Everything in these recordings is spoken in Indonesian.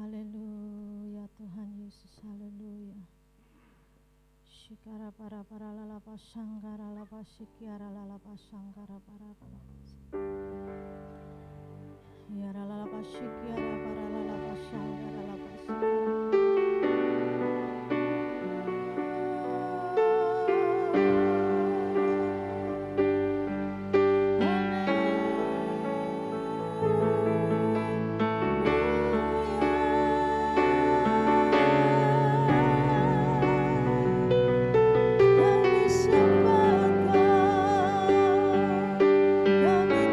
Haleluya Tuhan Yesus, haleluya. Shikara para lalapa shanggara lapa shikiara lalapa shanggara para. Yara lalapa shikiara para lalapa shanggara lapa shikiara. Kami sembah Kau, kami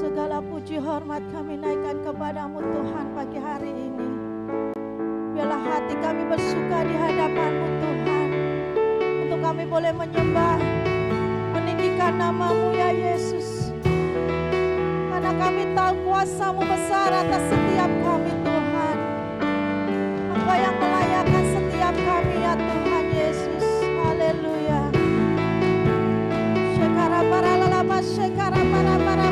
Segala puji hormat kami naikkan kepadamu Tuhan pagi hari ini. Biarlah hati kami bersuka di hadapan-Mu Tuhan. Untuk kami boleh menyembah, meninggikan nama-Mu ya Yesus. Karena kami tahu kuasa-Mu besar atas setiap kami Tuhan. Engkau yang melayakkan setiap kami ya Tuhan Yesus. Haleluya. Shekara para lalaba, shekara para lalaba,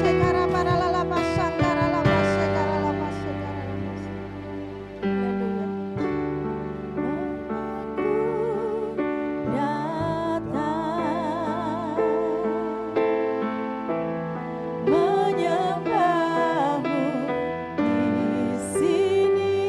shekara para lalaba, shangara laba, shekara laba, shekara laba. Haleluya. Aku datang menyembah-Mu di sini.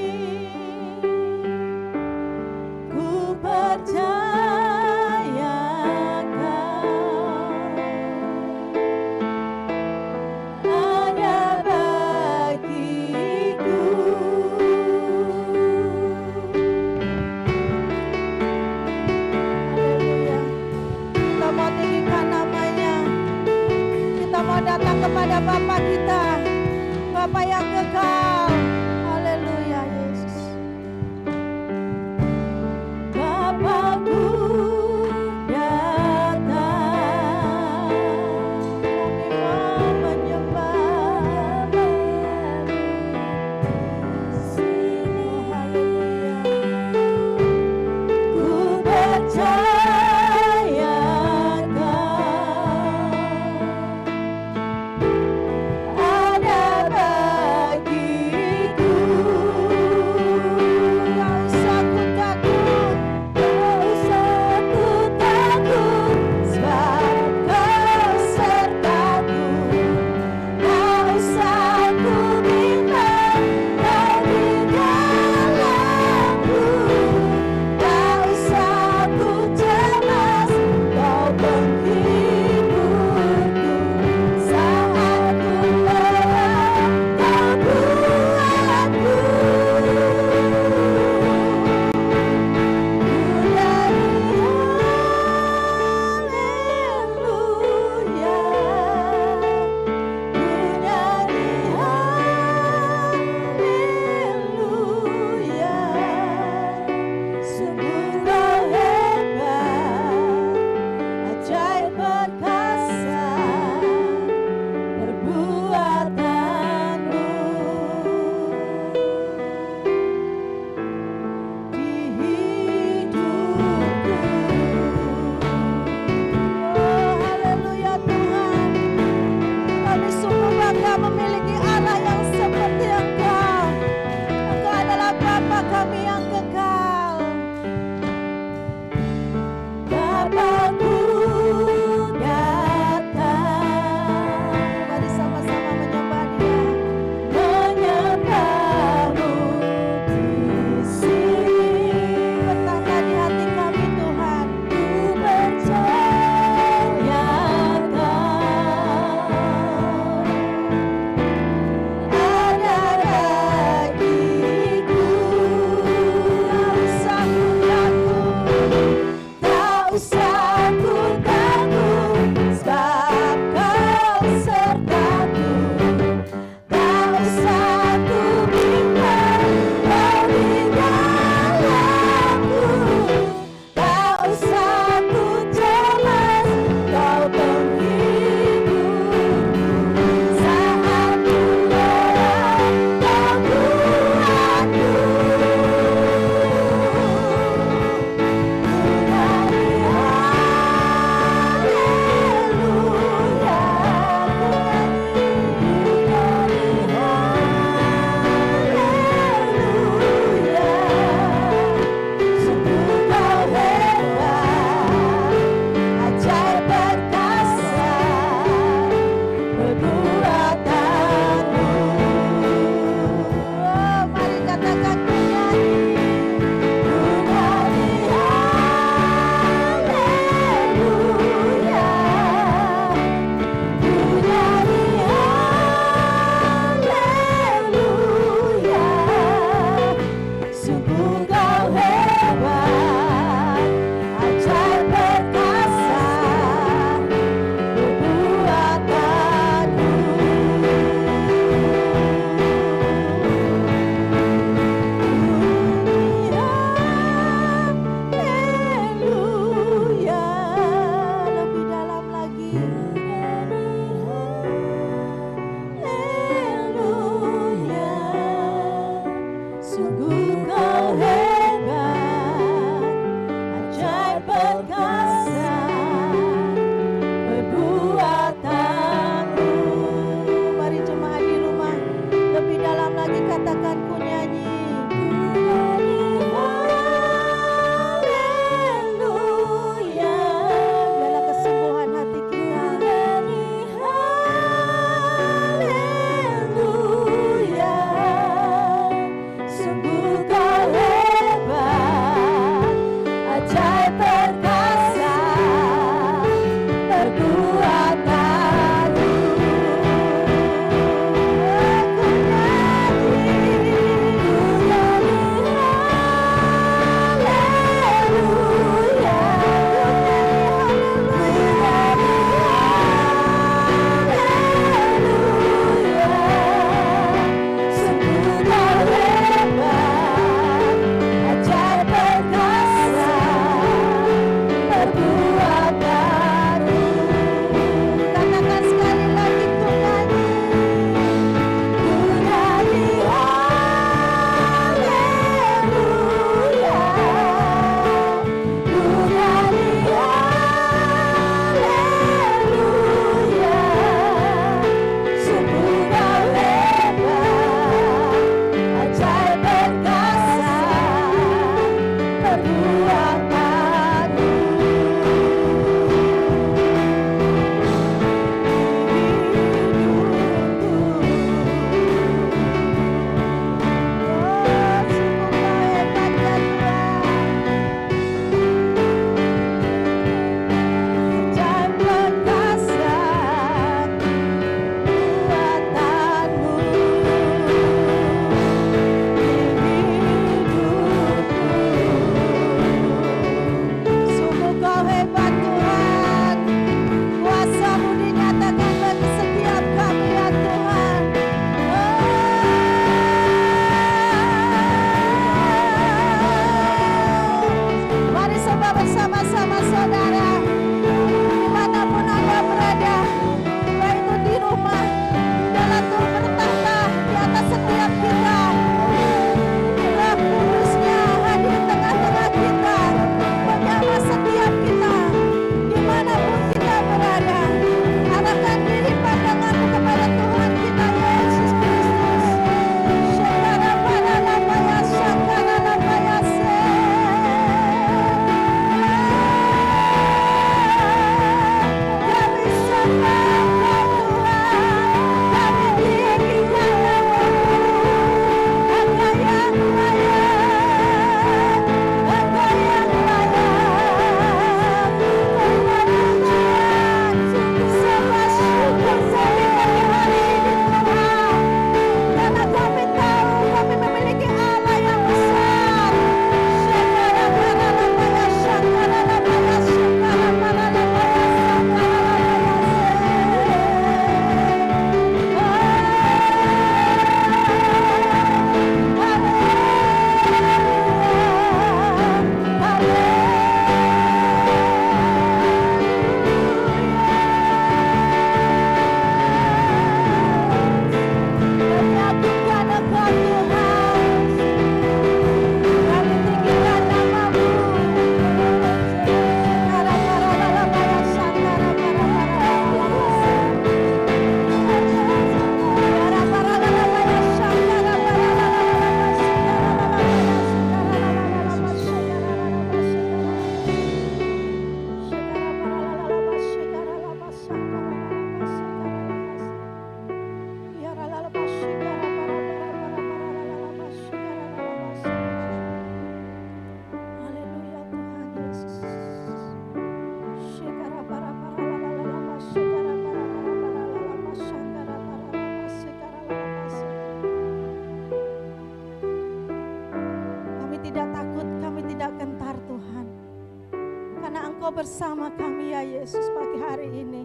bersama kami ya Yesus pagi hari ini.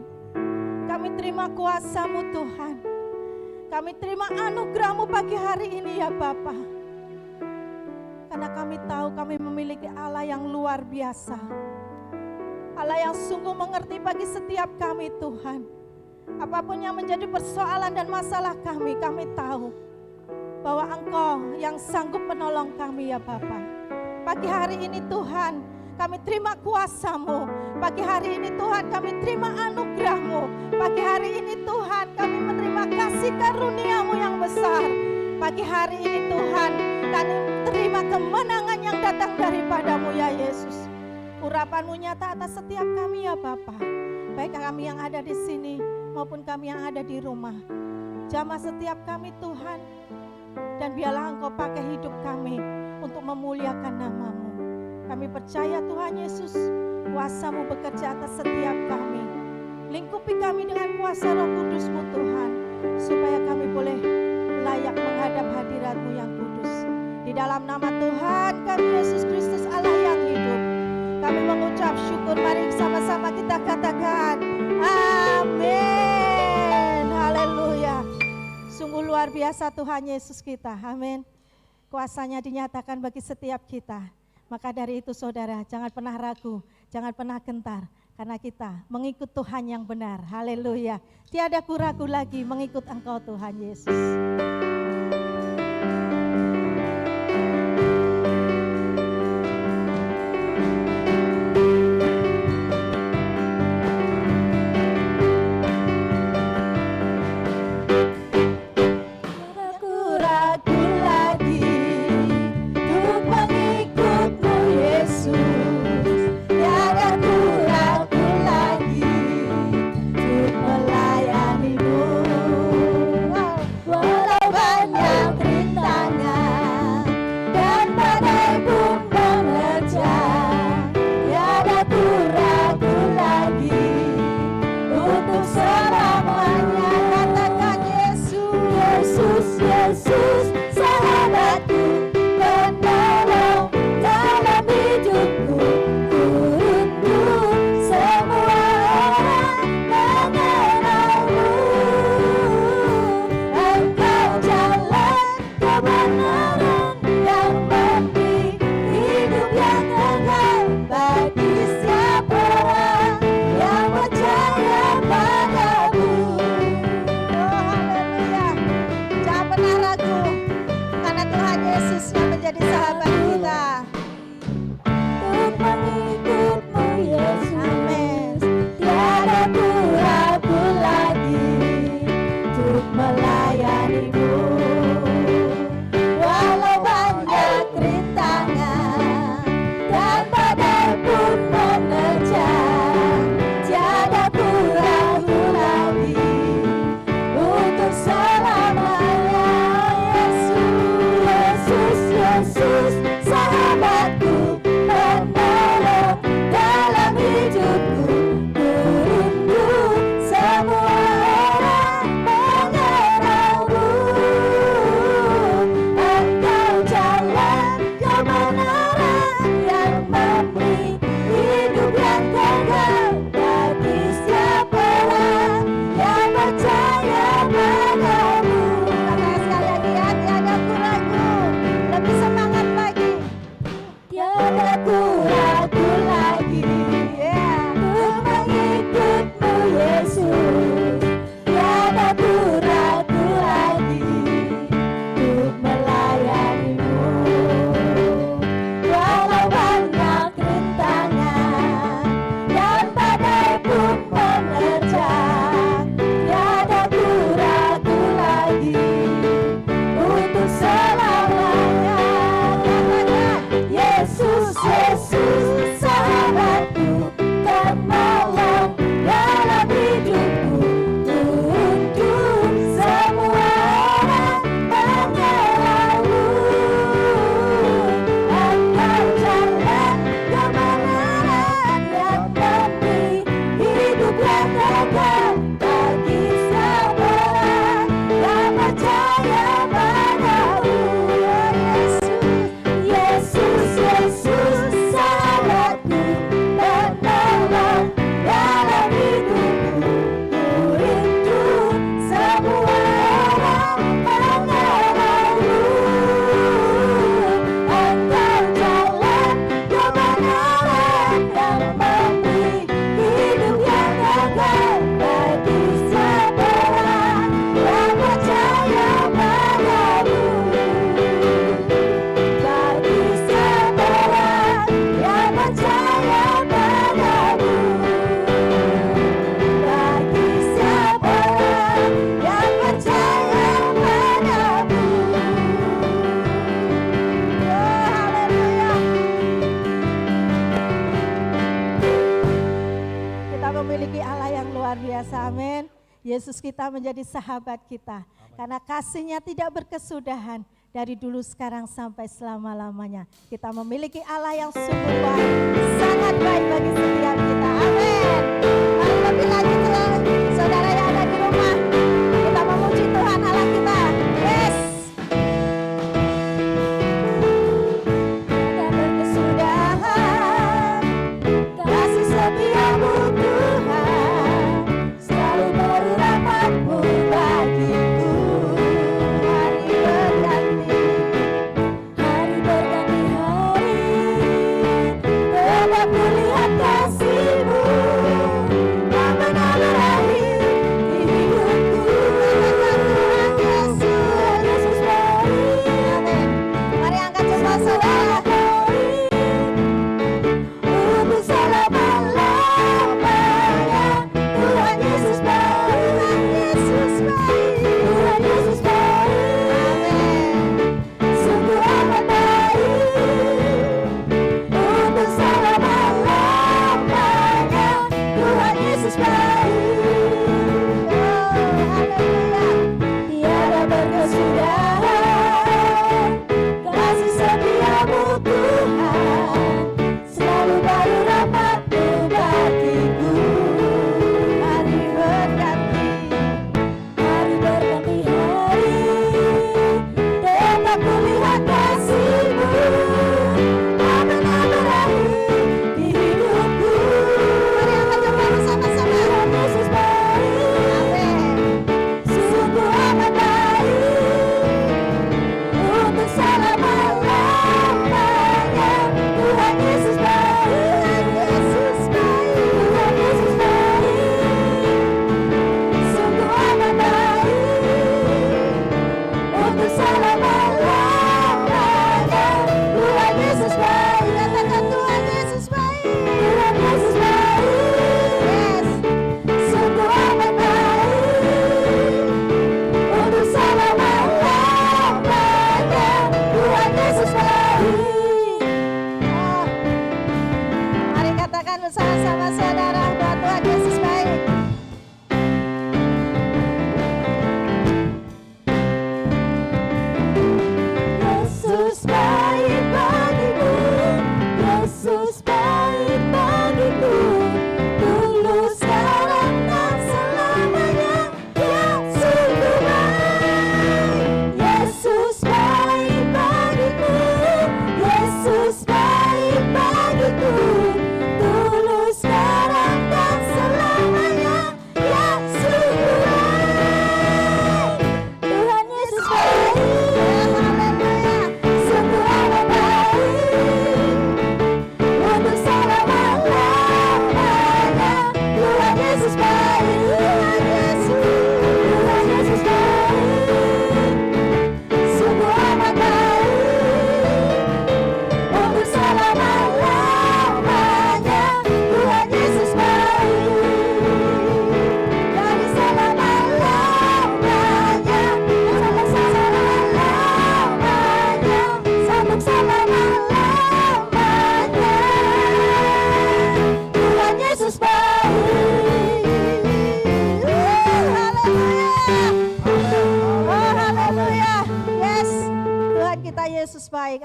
Kami terima kuasa-Mu Tuhan. Kami terima anugerah-Mu pagi hari ini ya Bapa. Karena kami tahu kami memiliki Allah yang luar biasa. Allah yang sungguh mengerti bagi setiap kami Tuhan. Apapun yang menjadi persoalan dan masalah kami tahu bahwa Engkau yang sanggup menolong kami ya Bapa. Pagi hari ini Tuhan, kami terima kuasa-Mu. Pagi hari ini Tuhan, kami terima anugerah-Mu. Pagi hari ini Tuhan, kami menerima kasih karunia-Mu yang besar. Pagi hari ini Tuhan, kami terima kemenangan yang datang daripada-Mu ya Yesus. Urapan-Mu nyata atas setiap kami ya Bapa. Baik kami yang ada di sini maupun kami yang ada di rumah. Jamah setiap kami Tuhan. Dan biarlah Engkau pakai hidup kami untuk memuliakan nama-Mu. Kami percaya Tuhan Yesus, kuasa-Mu bekerja atas setiap kami. Lingkupi kami dengan kuasa Roh Kudus-Mu Tuhan, supaya kami boleh layak menghadap hadirat-Mu yang kudus. Di dalam nama Tuhan kami Yesus Kristus Allah yang hidup, kami mengucap syukur. Mari sama-sama kita katakan amin. Haleluya. Sungguh luar biasa Tuhan Yesus kita. Amin. Kuasanya dinyatakan bagi setiap kita. Maka dari itu saudara, jangan pernah ragu, jangan pernah gentar. Karena kita mengikut Tuhan yang benar. Haleluya. Tiada ragu lagi mengikut Engkau Tuhan Yesus. Yesus kita menjadi sahabat kita. Karena kasih-Nya tidak berkesudahan. Dari dulu sekarang sampai selama-lamanya. Kita memiliki Allah yang sungguh baik. Sangat baik bagi setiap kita. Amin. Lalu lebih lagi saudara yang ada di rumah. Kita memuji Tuhan Allah kita. Yes. Tidak berkesudahan. Kasih setiamu Tuhan. Selalu berrahmat-Mu bagiku.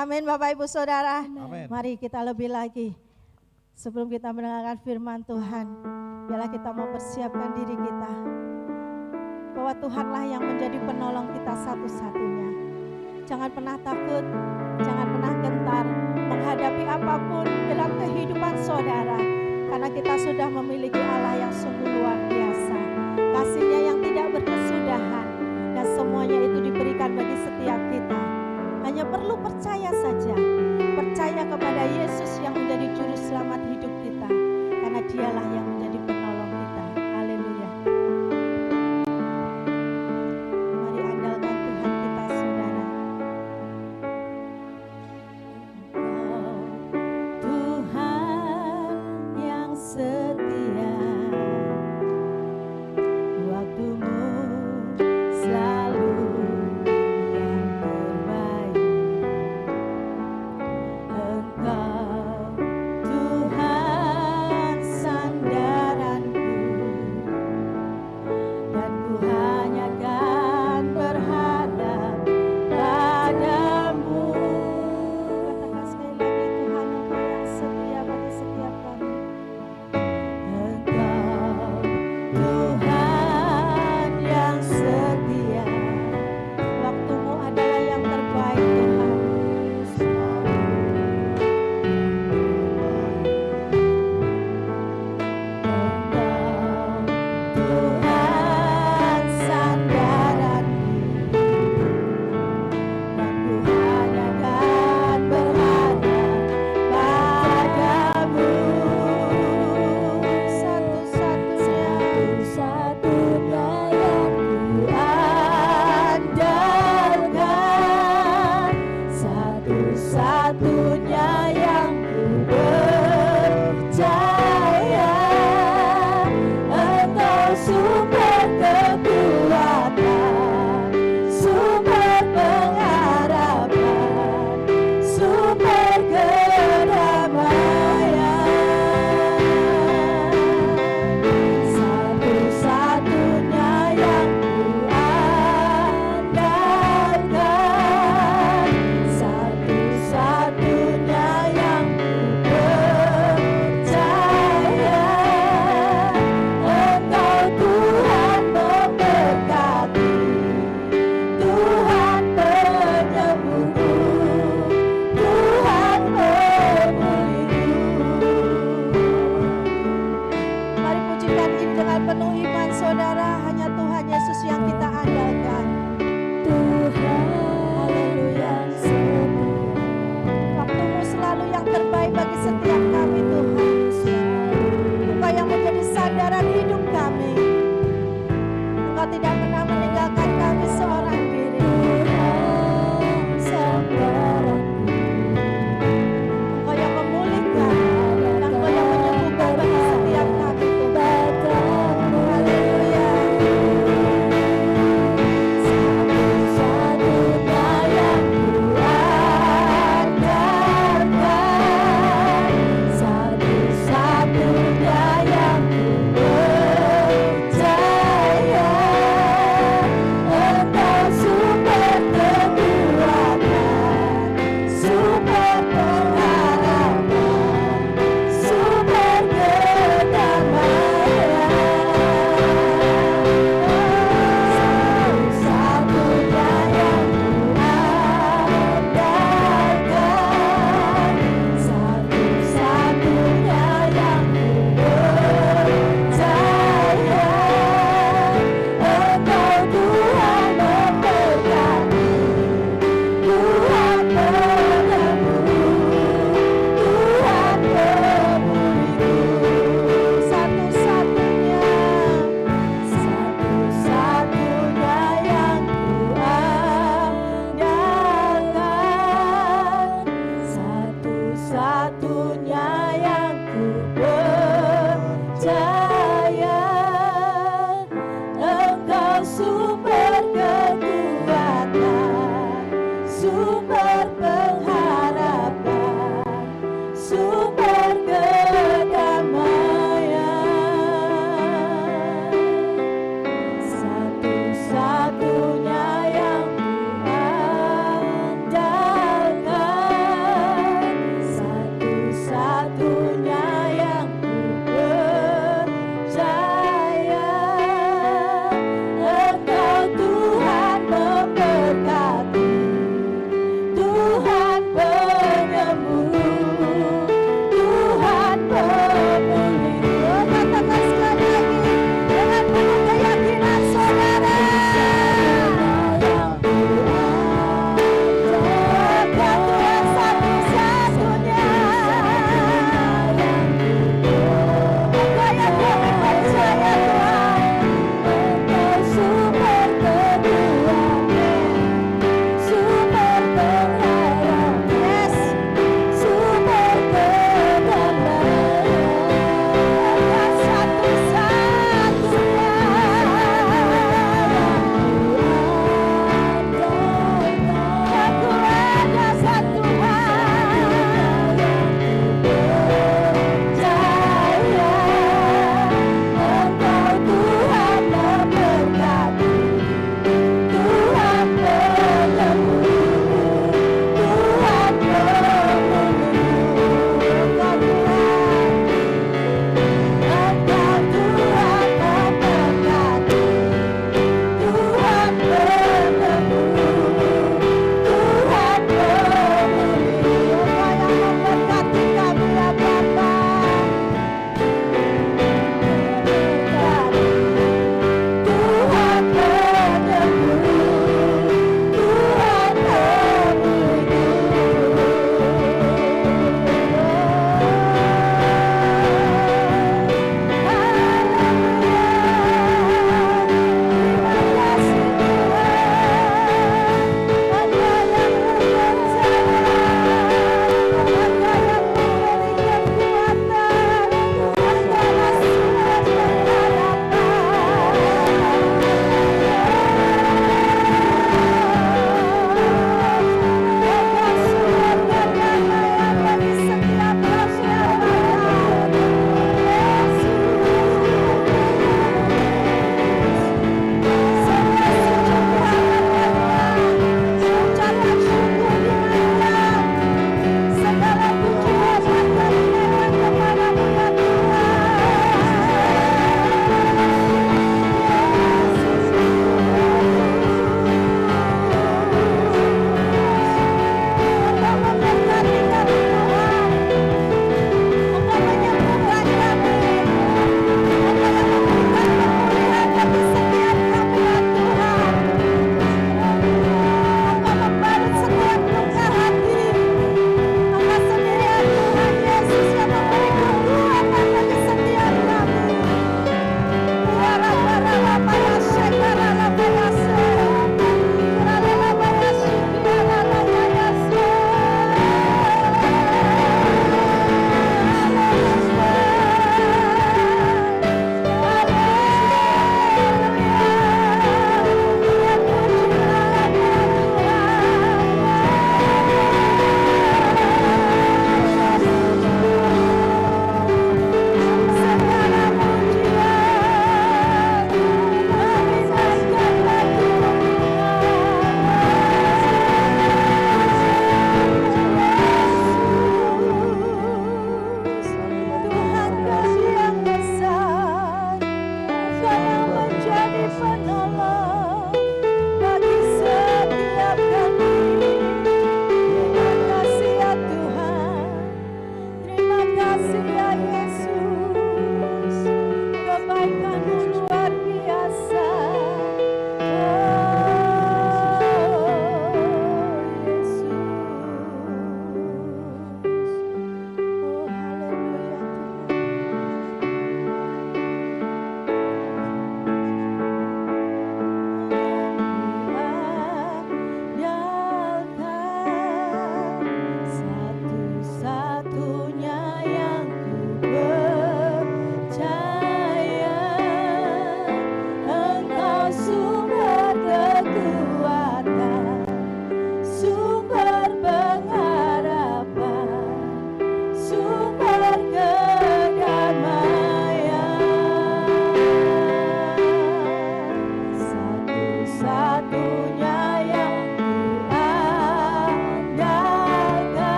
Amin Bapak Ibu Saudara. Amin. Mari kita lebih lagi. Sebelum kita mendengarkan firman Tuhan, biarlah kita mempersiapkan diri kita. Bahwa Tuhanlah yang menjadi penolong kita satu-satunya. Jangan pernah takut, jangan pernah gentar menghadapi apapun dalam kehidupan saudara. Karena kita sudah memiliki Allah yang sungguh luar biasa. Kasih-Nya yang tidak berkesudahan. Dan semuanya itu diberikan bagi setiap kita. Hanya perlu percaya saja. Percaya kepada Yesus yang menjadi juru selamat hidup kita. Karena Dialah yang menjadi penolong kita. Haleluya. Mari andalkan Tuhan kita saudara. Tuhan yang setia. Waktumu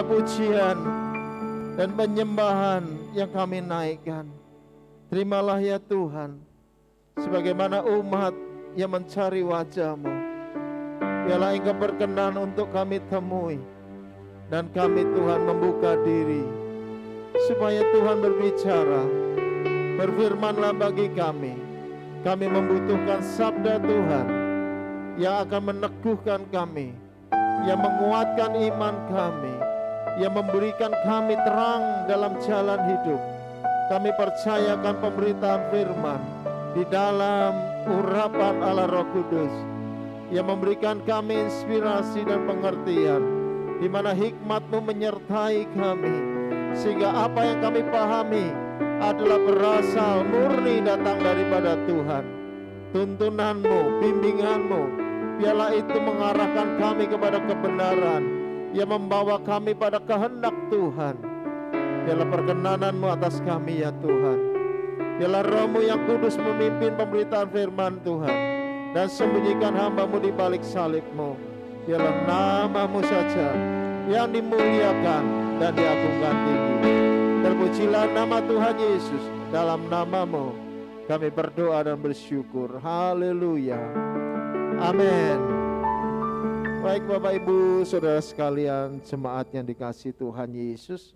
segala pujian dan penyembahan yang kami naikkan. Terimalah ya Tuhan, sebagaimana umat yang mencari wajah-Mu. Biarlah Engkau berkenan untuk kami temui, dan kami Tuhan membuka diri, supaya Tuhan berbicara. Berfirmanlah bagi kami. Kami membutuhkan sabda Tuhan yang akan meneguhkan kami, yang menguatkan iman kami, yang memberikan kami terang dalam jalan hidup. Kami percayakan pemberitaan firman di dalam urapan Allah Roh Kudus yang memberikan kami inspirasi dan pengertian, di mana hikmat-Mu menyertai kami, sehingga apa yang kami pahami adalah berasal murni datang daripada Tuhan. Tuntunan-Mu, bimbingan-Mu, biarlah itu mengarahkan kami kepada kebenaran, yang membawa kami pada kehendak Tuhan. Biarlah perkenanan-Mu atas kami ya Tuhan. Biarlah Roh-Mu yang kudus memimpin pemberitaan firman Tuhan, dan sembunyikan hamba-Mu di balik salib-Mu. Biarlah nama-Mu saja yang dimuliakan dan diagungkan tinggi. Terpujilah nama Tuhan Yesus. Dalam nama-Mu kami berdoa dan bersyukur. Haleluya. Amin. Baik Bapak Ibu Saudara sekalian, jemaat yang dikasihi Tuhan Yesus,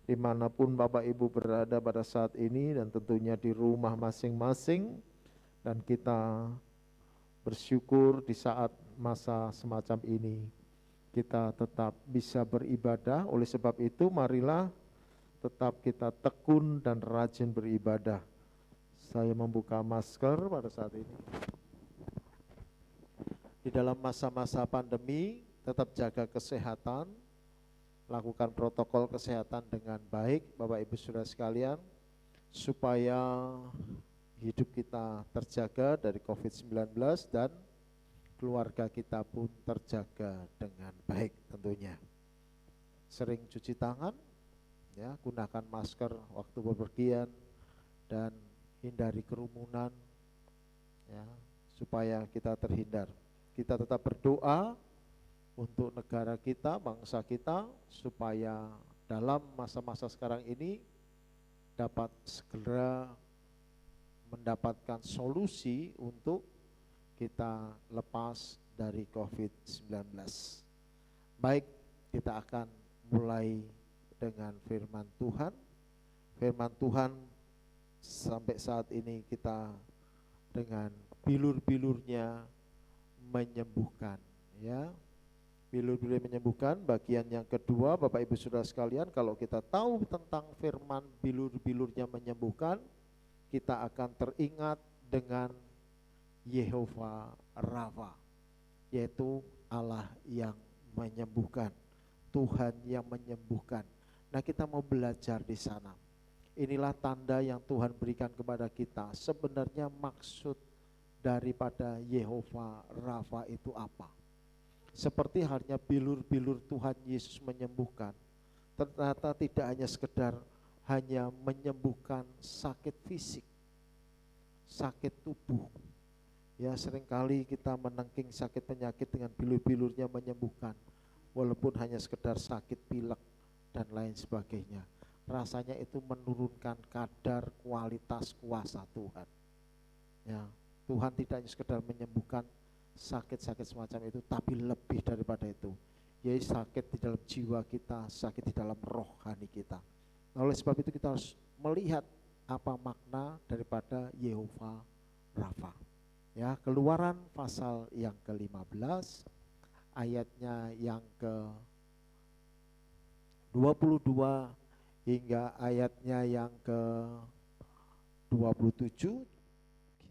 dimanapun Bapak Ibu berada pada saat ini, dan tentunya di rumah masing-masing, dan kita bersyukur di saat masa semacam ini kita tetap bisa beribadah. Oleh sebab itu marilah tetap kita tekun dan rajin beribadah. Saya membuka masker pada saat ini. Di dalam masa-masa pandemi tetap jaga kesehatan, lakukan protokol kesehatan dengan baik Bapak Ibu Saudara sekalian, supaya hidup kita terjaga dari COVID-19 dan keluarga kita pun terjaga dengan baik tentunya. Sering cuci tangan, ya, gunakan masker waktu bepergian, dan hindari kerumunan, ya, supaya kita terhindar. Kita tetap berdoa untuk negara kita, bangsa kita, supaya dalam masa-masa sekarang ini dapat segera mendapatkan solusi untuk kita lepas dari COVID-19. Baik, kita akan mulai dengan firman Tuhan. Firman Tuhan sampai saat ini kita dengan bilur-bilurnya menyembuhkan, ya. Bilur-bilur menyembuhkan, bagian yang kedua Bapak Ibu Saudara sekalian, kalau kita tahu tentang firman bilur-bilurnya menyembuhkan, kita akan teringat dengan Yehova Rafa, yaitu Allah yang menyembuhkan, Tuhan yang menyembuhkan. Nah, kita mau belajar di sana. Inilah tanda yang Tuhan berikan kepada kita. Sebenarnya maksud daripada Yehova Rafa itu apa? Seperti halnya bilur-bilur Tuhan Yesus menyembuhkan, ternyata tidak hanya sekedar hanya menyembuhkan sakit fisik, sakit tubuh. Ya, seringkali kita menengking sakit penyakit dengan bilur-bilurnya menyembuhkan, walaupun hanya sekedar sakit pilek dan lain sebagainya. Rasanya itu menurunkan kadar kualitas kuasa Tuhan. Ya, Tuhan tidak hanya sekedar menyembuhkan sakit-sakit semacam itu, tapi lebih daripada itu, yaitu sakit di dalam jiwa kita, sakit di dalam rohani kita. Oleh sebab itu kita harus melihat apa makna daripada Yehova Rafa. Ya, Keluaran pasal yang ke-15 ayatnya yang ke-22 hingga ayatnya yang ke-27.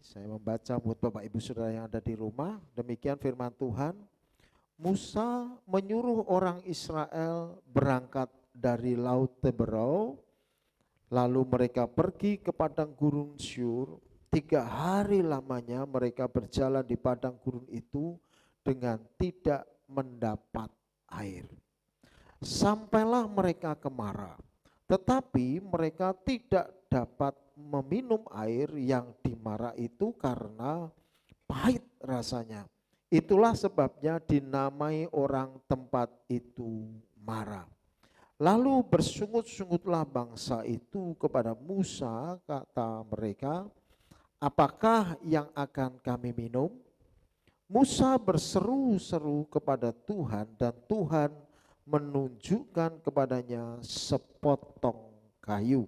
Saya membaca buat Bapak Ibu Saudara yang ada di rumah. Demikian firman Tuhan. Musa menyuruh orang Israel berangkat dari Laut Teberau, lalu mereka pergi ke padang gurun Syur. 3 hari lamanya mereka berjalan di padang gurun itu dengan tidak mendapat air. Sampailah mereka ke Mara, tetapi mereka tidak dapat meminum air yang di Mara itu karena pahit rasanya. Itulah sebabnya dinamai orang tempat itu Mara. Lalu bersungut-sungutlah bangsa itu kepada Musa, kata mereka, apakah yang akan kami minum? Musa berseru-seru kepada Tuhan dan Tuhan menunjukkan kepadanya sepotong kayu.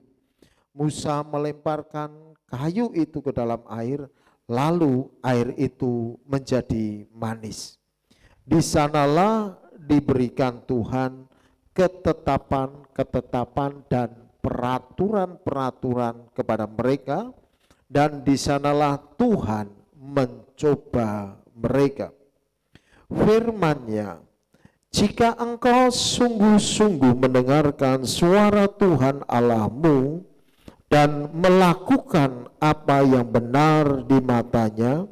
Musa melemparkan kayu itu ke dalam air, lalu air itu menjadi manis. Di sanalah diberikan Tuhan ketetapan-ketetapan dan peraturan-peraturan kepada mereka, dan di sanalah Tuhan mencoba mereka. Firman-Nya, jika engkau sungguh-sungguh mendengarkan suara Tuhan Allahmu dan melakukan apa yang benar di matanya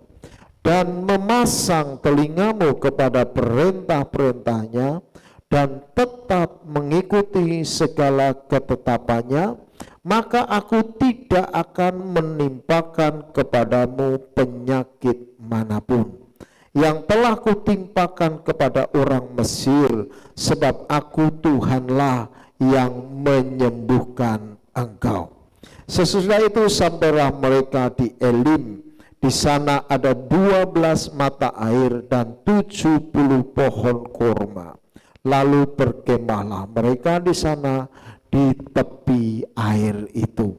dan memasang telingamu kepada perintah-perintahnya dan tetap mengikuti segala ketetapannya, maka aku tidak akan menimpakan kepadamu penyakit manapun yang telah kutimpakan kepada orang Mesir, sebab aku Tuhanlah yang menyembuhkan engkau. Sesudah itu sampailah mereka di Elim. Di sana ada 12 mata air dan 70 pohon kurma. Lalu berkemahlah mereka di sana di tepi air itu.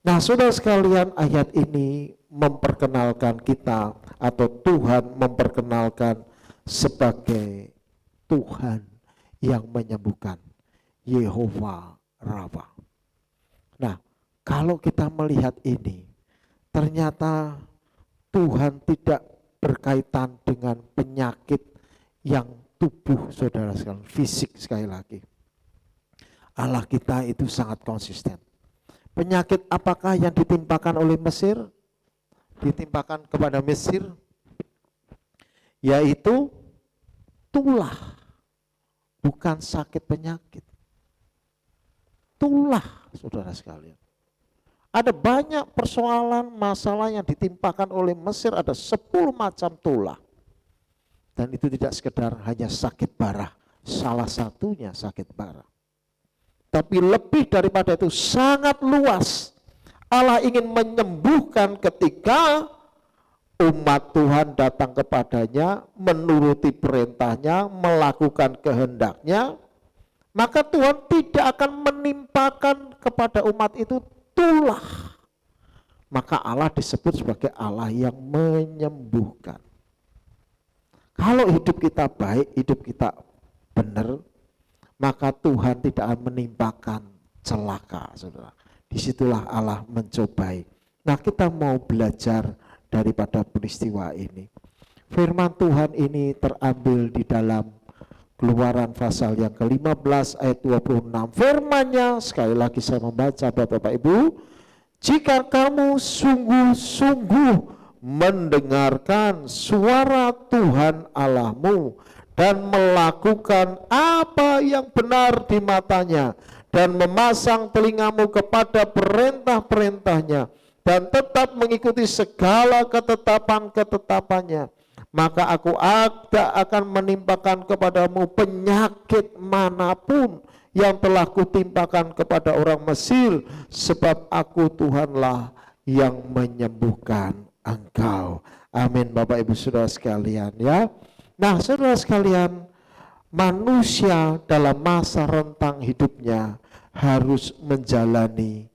Nah, saudara sekalian, ayat ini memperkenalkan kita, atau Tuhan memperkenalkan sebagai Tuhan yang menyembuhkan, Yehova Rafa. Nah, kalau kita melihat ini, ternyata Tuhan tidak berkaitan dengan penyakit yang tubuh, saudara sekalian, fisik. Sekali lagi, Allah kita itu sangat konsisten. Penyakit apakah yang ditimpakan oleh Mesir? Ditimpakan kepada Mesir, yaitu tulah, bukan sakit penyakit. Tulah, saudara sekalian. Ada banyak persoalan, masalah yang ditimpakan oleh Mesir, ada 10 macam tulah. Dan itu tidak sekedar hanya sakit parah, salah satunya sakit parah. Tapi lebih daripada itu, sangat luas. Allah ingin menyembuhkan ketika umat Tuhan datang kepadanya, menuruti perintahnya, melakukan kehendaknya, maka Tuhan tidak akan menimpakan kepada umat itu tulah. Maka Allah disebut sebagai Allah yang menyembuhkan. Kalau hidup kita baik, hidup kita benar, maka Tuhan tidak akan menimpakan celaka, saudara. Disitulah Allah mencobai. Nah, kita mau belajar daripada peristiwa ini. Firman Tuhan ini terambil di dalam Keluaran pasal yang ke-15 ayat 26. Firman-Nya, sekali lagi saya membaca, Bapak Ibu, jika kamu sungguh-sungguh mendengarkan suara Tuhan Allahmu dan melakukan apa yang benar di matanya dan memasang telingamu kepada perintah-perintahnya dan tetap mengikuti segala ketetapan-ketetapannya, maka aku tidak akan menimpakan kepadamu penyakit manapun yang telah kutimpakan kepada orang Mesir, sebab aku Tuhanlah yang menyembuhkan engkau. Amin, Bapak Ibu Saudara sekalian, ya. Nah, saudara sekalian, manusia dalam masa rentang hidupnya harus menjalani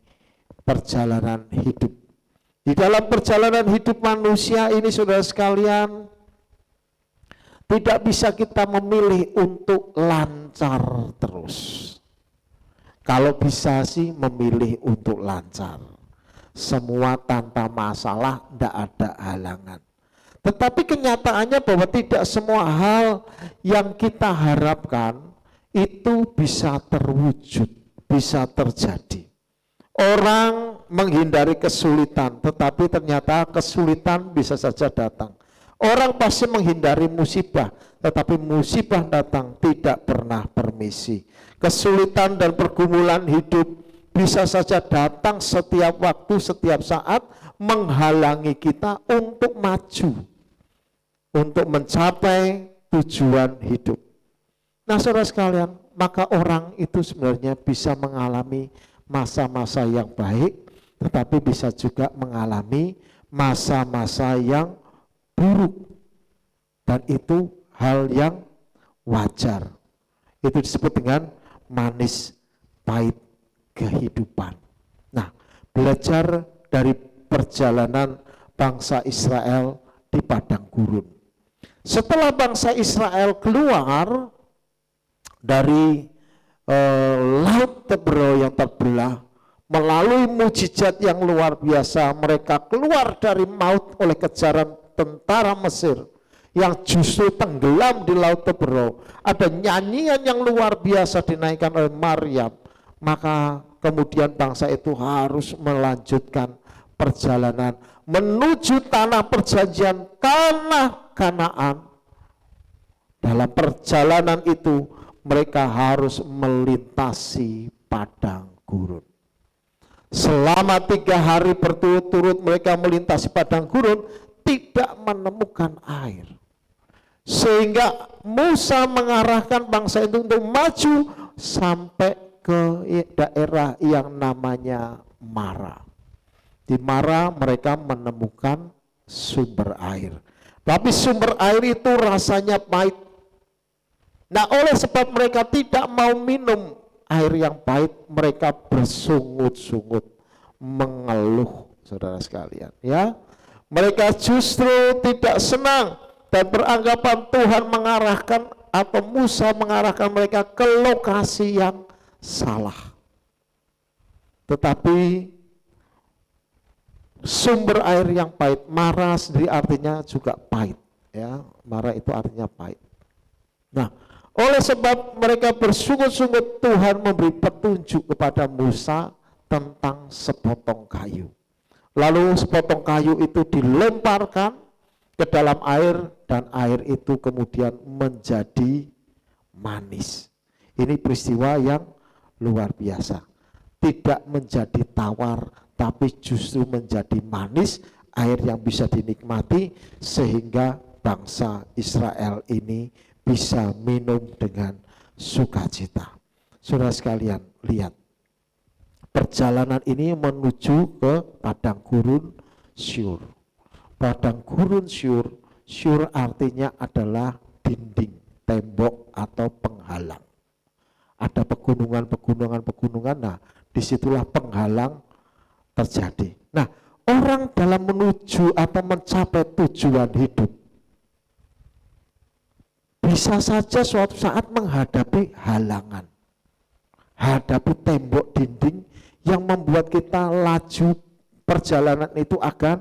perjalanan hidup. Di dalam perjalanan hidup manusia ini, saudara sekalian, tidak bisa kita memilih untuk lancar terus. Kalau bisa sih memilih untuk lancar. Semua tanpa masalah, tidak ada halangan. Tetapi kenyataannya bahwa tidak semua hal yang kita harapkan itu bisa terwujud, bisa terjadi. Orang menghindari kesulitan, tetapi ternyata kesulitan bisa saja datang. Orang pasti menghindari musibah, tetapi musibah datang tidak pernah permisi. Kesulitan dan pergumulan hidup bisa saja datang setiap waktu, setiap saat, menghalangi kita untuk maju, untuk mencapai tujuan hidup. Nah, saudara sekalian, maka orang itu sebenarnya bisa mengalami masa-masa yang baik, tetapi bisa juga mengalami masa-masa yang buruk. Dan itu hal yang wajar. Itu disebut dengan manis pahit kehidupan. Nah, belajar dari perjalanan bangsa Israel di padang gurun. Setelah bangsa Israel keluar dari laut Tebro yang terbelah, melalui mujizat yang luar biasa, mereka keluar dari maut oleh kejaran tentara Mesir yang justru tenggelam di laut Tebro. Ada nyanyian yang luar biasa dinaikkan oleh Maryam, maka kemudian bangsa itu harus melanjutkan perjalanan menuju tanah perjanjian, tanah Kanaan. Dalam perjalanan itu mereka harus melintasi padang gurun. Selama 3 hari berturut-turut mereka melintasi padang gurun, tidak menemukan air. Sehingga Musa mengarahkan bangsa itu untuk maju sampai ke daerah yang namanya Mara. Di Mara mereka menemukan sumber air. Tapi sumber air itu rasanya pahit. Nah, oleh sebab mereka tidak mau minum air yang pahit, mereka bersungut-sungut, mengeluh, saudara sekalian. Ya, mereka justru tidak senang dan beranggapan Tuhan mengarahkan atau Musa mengarahkan mereka ke lokasi yang salah. Tetapi sumber air yang pahit, Mara sendiri artinya juga pahit. Ya, Mara itu artinya pahit. Nah, oleh sebab mereka bersungut-sungut, Tuhan memberi petunjuk kepada Musa tentang sepotong kayu. Lalu sepotong kayu itu dilemparkan ke dalam air dan air itu kemudian menjadi manis. Ini peristiwa yang luar biasa. Tidak menjadi tawar, tapi justru menjadi manis, air yang bisa dinikmati sehingga bangsa Israel ini bisa minum dengan sukacita. Saudara sekalian, lihat. Perjalanan ini menuju ke padang gurun Syur. Padang gurun Syur, Syur artinya adalah dinding, tembok atau penghalang. Ada pegunungan, nah disitulah penghalang terjadi. Nah, orang dalam menuju atau mencapai tujuan hidup bisa saja suatu saat menghadapi halangan, hadapi tembok dinding yang membuat kita laju perjalanan itu akan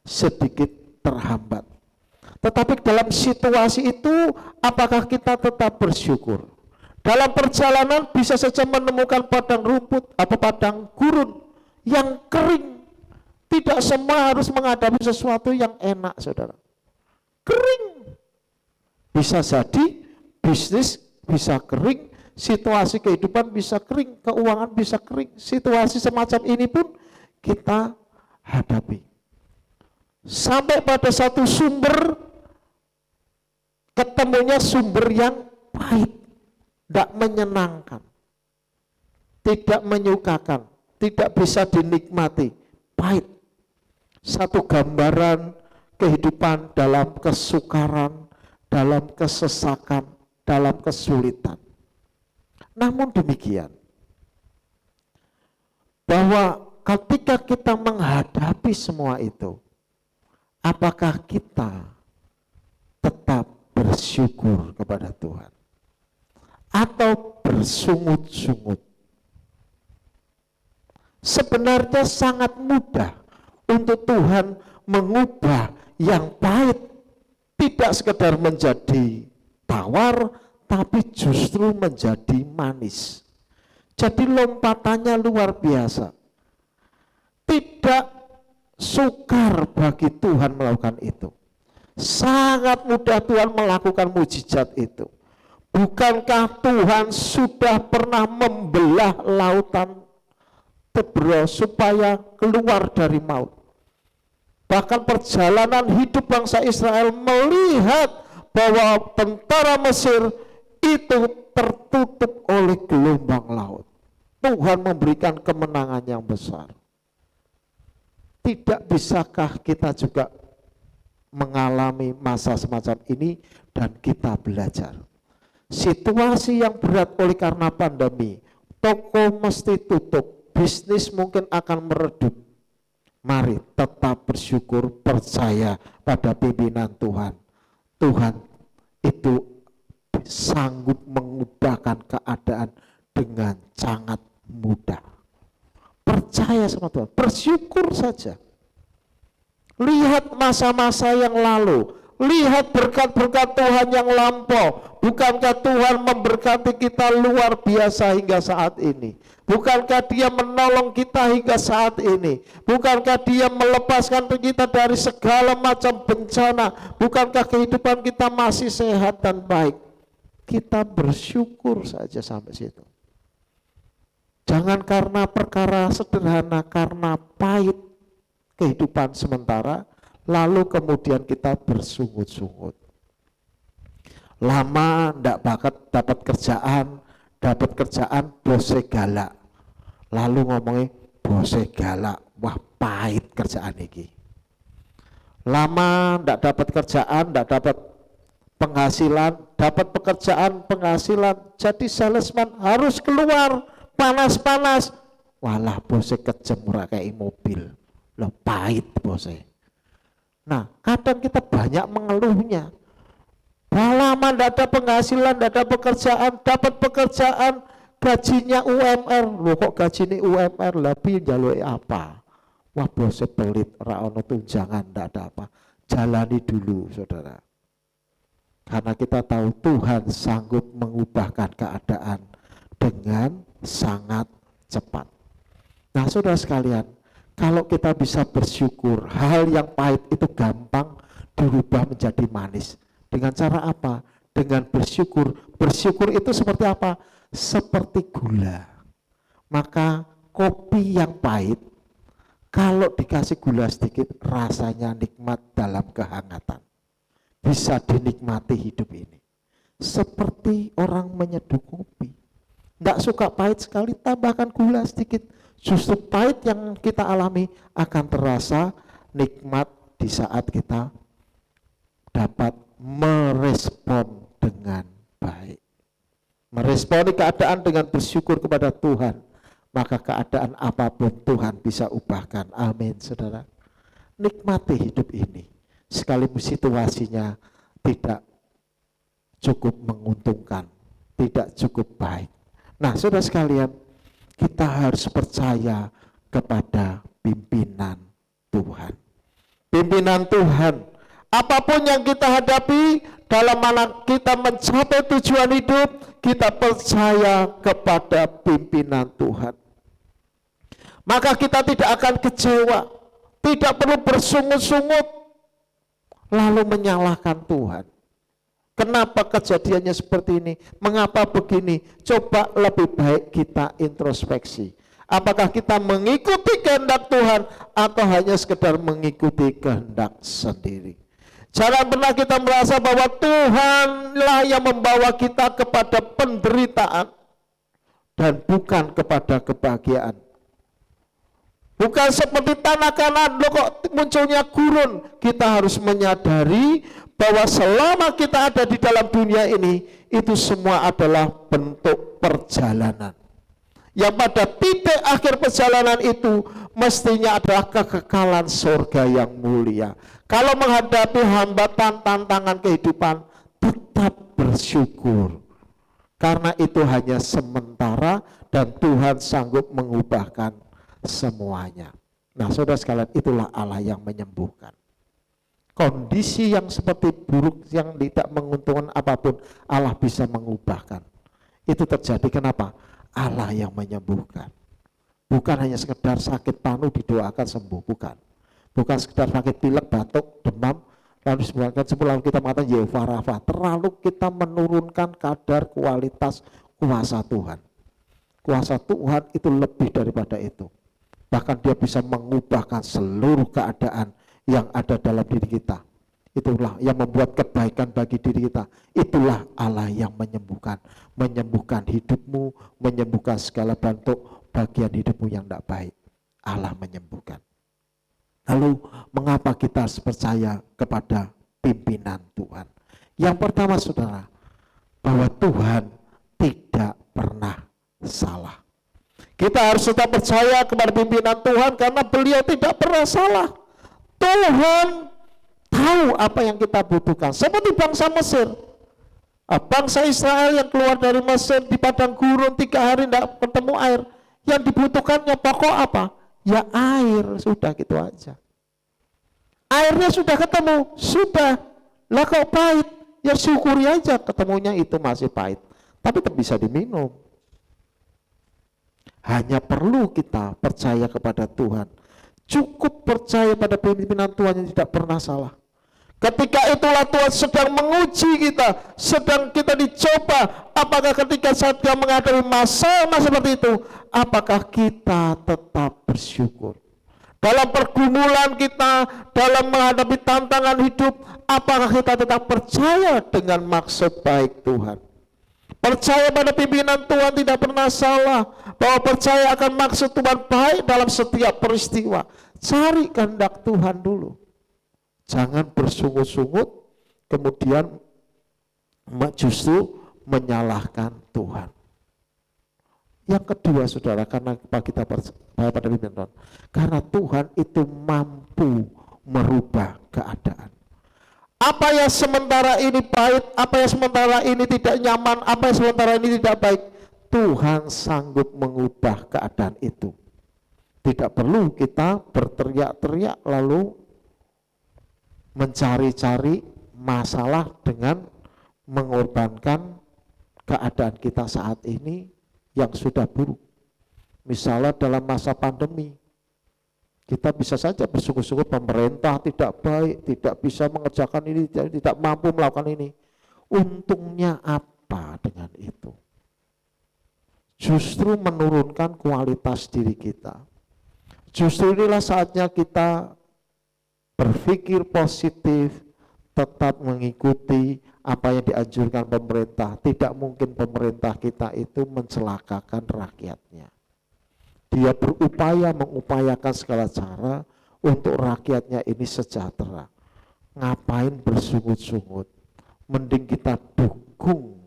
sedikit terhambat. Tetapi dalam situasi itu apakah kita tetap bersyukur? Dalam perjalanan bisa saja menemukan padang rumput atau padang gurun yang kering. Tidak semua harus menghadapi sesuatu yang enak, saudara. Kering. Bisa jadi bisnis bisa kering, situasi kehidupan bisa kering, keuangan bisa kering. Situasi semacam ini pun kita hadapi. Sampai pada satu sumber, ketemunya sumber yang pahit, tidak menyenangkan, tidak menyukakan, tidak bisa dinikmati, pahit. Satu gambaran kehidupan dalam kesukaran, dalam kesesakan, dalam kesulitan. Namun demikian, bahwa ketika kita menghadapi semua itu, apakah kita tetap bersyukur kepada Tuhan atau bersungut-sungut? Sebenarnya sangat mudah untuk Tuhan mengubah yang pahit tidak sekedar menjadi tawar, tapi justru menjadi manis. Jadi lompatannya luar biasa. Tidak sukar bagi Tuhan melakukan itu. Sangat mudah Tuhan melakukan mujizat itu. Bukankah Tuhan sudah pernah membelah lautan Tebro supaya keluar dari maut? Bahkan perjalanan hidup bangsa Israel melihat bahwa tentara Mesir itu tertutup oleh gelombang laut. Tuhan memberikan kemenangan yang besar. Tidak bisakah kita juga mengalami masa semacam ini dan kita belajar? Situasi yang berat oleh karena pandemi, toko mesti tutup, bisnis mungkin akan meredup. Mari tetap bersyukur, percaya pada pimpinan Tuhan. Tuhan itu sanggup mengubahkan keadaan dengan sangat mudah. Percaya sama Tuhan, bersyukur saja. Lihat masa-masa yang lalu, lihat berkat-berkat Tuhan yang lampau. Bukankah Tuhan memberkati kita luar biasa hingga saat ini? Bukankah Dia menolong kita hingga saat ini? Bukankah Dia melepaskan kita dari segala macam bencana? Bukankah kehidupan kita masih sehat dan baik? Kita bersyukur saja sampai situ. Jangan karena perkara sederhana, karena pahit kehidupan sementara, lalu kemudian kita bersungut-sungut. Lama tidak dapat kerjaan bosnya galak. Lalu ngomongnya bosnya galak, wah pahit kerjaan ini. Lama tidak dapat kerjaan, tidak dapat penghasilan, dapat pekerjaan, penghasilan, jadi salesman harus keluar panas-panas. Walah bosnya kejam ora kayak mobil. Loh pahit bosnya. Nah, kadang kita banyak mengeluhnya. Lama tidak ada penghasilan, tidak ada pekerjaan, dapat pekerjaan, gajinya UMR. Loh kok gajinya UMR, lebih jalur apa? Wah bosnya pelit, ora ono tunjangan, tidak ada apa. Jalani dulu saudara. Karena kita tahu Tuhan sanggup mengubahkan keadaan dengan sangat cepat. Nah saudara sekalian, kalau kita bisa bersyukur, hal yang pahit itu gampang dirubah menjadi manis. Dengan cara apa? Dengan bersyukur. Bersyukur itu seperti apa? Seperti gula. Maka kopi yang pahit, kalau dikasih gula sedikit, rasanya nikmat dalam kehangatan. Bisa dinikmati hidup ini. Seperti orang menyeduh kopi. Tidak suka pahit sekali, tambahkan gula sedikit. Justru pahit yang kita alami akan terasa nikmat di saat kita dapat merespon dengan baik. Meresponi keadaan dengan bersyukur kepada Tuhan, maka keadaan apapun Tuhan bisa ubahkan. Amin saudara. Nikmati hidup ini, sekalipun situasinya tidak cukup menguntungkan, tidak cukup baik. Nah saudara sekalian, kita harus percaya kepada pimpinan Tuhan. Pimpinan Tuhan, apapun yang kita hadapi, dalam mana kita mencapai tujuan hidup, kita percaya kepada pimpinan Tuhan. Maka kita tidak akan kecewa, tidak perlu bersungut-sungut, lalu menyalahkan Tuhan. Kenapa kejadiannya seperti ini? Mengapa begini? Coba lebih baik kita introspeksi. Apakah kita mengikuti kehendak Tuhan atau hanya sekedar mengikuti kehendak sendiri? Jangan pernah kita merasa bahwa Tuhanlah yang membawa kita kepada penderitaan dan bukan kepada kebahagiaan. Bukan seperti tanah kanan, loh kok munculnya gurun. Kita harus menyadari bahwa selama kita ada di dalam dunia ini, itu semua adalah bentuk perjalanan. Yang pada titik akhir perjalanan itu mestinya adalah kekekalan surga yang mulia. Kalau menghadapi hambatan, tantangan kehidupan, tetap bersyukur. Karena itu hanya sementara dan Tuhan sanggup mengubahkan semuanya. Nah saudara sekalian, itulah Allah yang menyembuhkan. Kondisi yang seperti buruk, yang tidak menguntungkan apapun, Allah bisa mengubahkan. Itu terjadi kenapa? Allah yang menyembuhkan. Bukan hanya sekedar sakit panu didoakan sembuh, bukan. Bukan sekedar sakit pilek, batuk, demam, lalu disembuhkan sembuh, lalu kita mengatakan Yehova Rafa. Terlalu kita menurunkan kadar kualitas kuasa Tuhan. Kuasa Tuhan itu lebih daripada itu. Bahkan Dia bisa mengubahkan seluruh keadaan yang ada dalam diri kita. itulah yang membuat kebaikan bagi diri kita. Itulah Allah yang menyembuhkan hidupmu, menyembuhkan segala bentuk bagian hidupmu yang tidak baik. Allah menyembuhkan. Lalu mengapa kita harus percaya kepada pimpinan Tuhan? Yang pertama saudara, bahwa Tuhan tidak pernah salah. Kita harus tetap percaya kepada pimpinan Tuhan karena beliau tidak pernah salah. Tuhan tahu apa yang kita butuhkan. Seperti bangsa Mesir. Bangsa Israel yang keluar dari Mesir di padang gurun 3 hari tidak ketemu air. Yang dibutuhkannya pokok apa? Ya air, sudah gitu aja. Airnya sudah ketemu, sudah. Lah kok pahit? Ya syukuri aja ketemunya itu masih pahit. Tapi tetap bisa diminum. Hanya perlu kita percaya kepada Tuhan. Cukup percaya pada pimpinan Tuhan yang tidak pernah salah. Ketika itulah Tuhan sedang menguji kita, sedang kita dicoba. Apakah ketika saat kita menghadapi masalah seperti itu, apakah kita tetap bersyukur? Dalam pergumulan kita, dalam menghadapi tantangan hidup, apakah kita tetap percaya dengan maksud baik Tuhan? Percaya pada pimpinan Tuhan tidak pernah salah, bahwa percaya akan maksud Tuhan baik dalam setiap peristiwa. Cari kehendak Tuhan dulu. Jangan bersungut-sungut, kemudian justru menyalahkan Tuhan. Yang kedua saudara, karena kita percaya pada pimpinan Tuhan, karena Tuhan itu mampu merubah keadaan. Apa yang sementara ini pahit, apa yang sementara ini tidak nyaman, apa yang sementara ini tidak baik, Tuhan sanggup mengubah keadaan itu. Tidak perlu kita berteriak-teriak lalu mencari-cari masalah dengan mengorbankan keadaan kita saat ini yang sudah buruk. Misalnya dalam masa pandemi, kita bisa saja bersyukur-syukur pemerintah tidak baik, tidak bisa mengerjakan ini, tidak mampu melakukan ini. Untungnya apa dengan itu? Justru menurunkan kualitas diri kita. Justru inilah saatnya kita berpikir positif, tetap mengikuti apa yang dianjurkan pemerintah. Tidak mungkin pemerintah kita itu mencelakakan rakyatnya. Dia mengupayakan segala cara untuk rakyatnya ini sejahtera. Ngapain bersungut-sungut? Mending kita dukung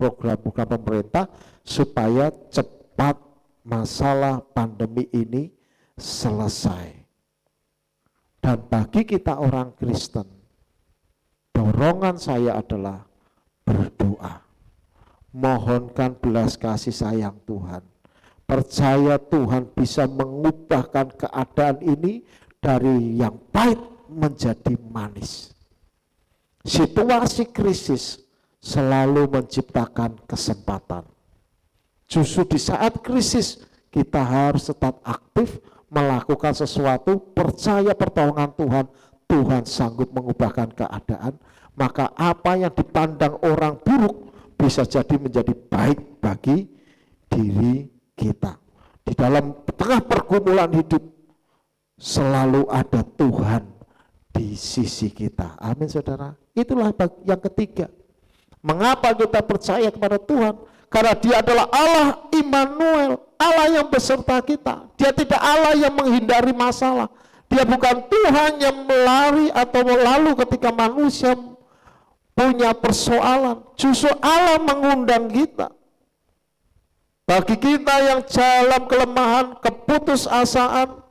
program-program pemerintah supaya cepat masalah pandemi ini selesai. Dan bagi kita orang Kristen, dorongan saya adalah berdoa. Mohonkan belas kasih sayang Tuhan. Percaya Tuhan bisa mengubahkan keadaan ini dari yang pahit menjadi manis. Situasi krisis selalu menciptakan kesempatan. Justru di saat krisis kita harus tetap aktif melakukan sesuatu, percaya pertolongan Tuhan. Tuhan sanggup mengubahkan keadaan, maka apa yang dipandang orang buruk bisa jadi menjadi baik bagi diri kita. Di dalam tengah pergumulan hidup selalu ada Tuhan di sisi kita. Amin saudara. Itulah yang ketiga. Mengapa kita percaya kepada Tuhan? Karena Dia adalah Allah Immanuel, Allah yang beserta kita. Dia tidak Allah yang menghindari masalah. Dia bukan Tuhan yang melari atau lalu ketika manusia punya persoalan. Justru Allah mengundang kita. Bagi kita yang dalam kelemahan, keputusasaan,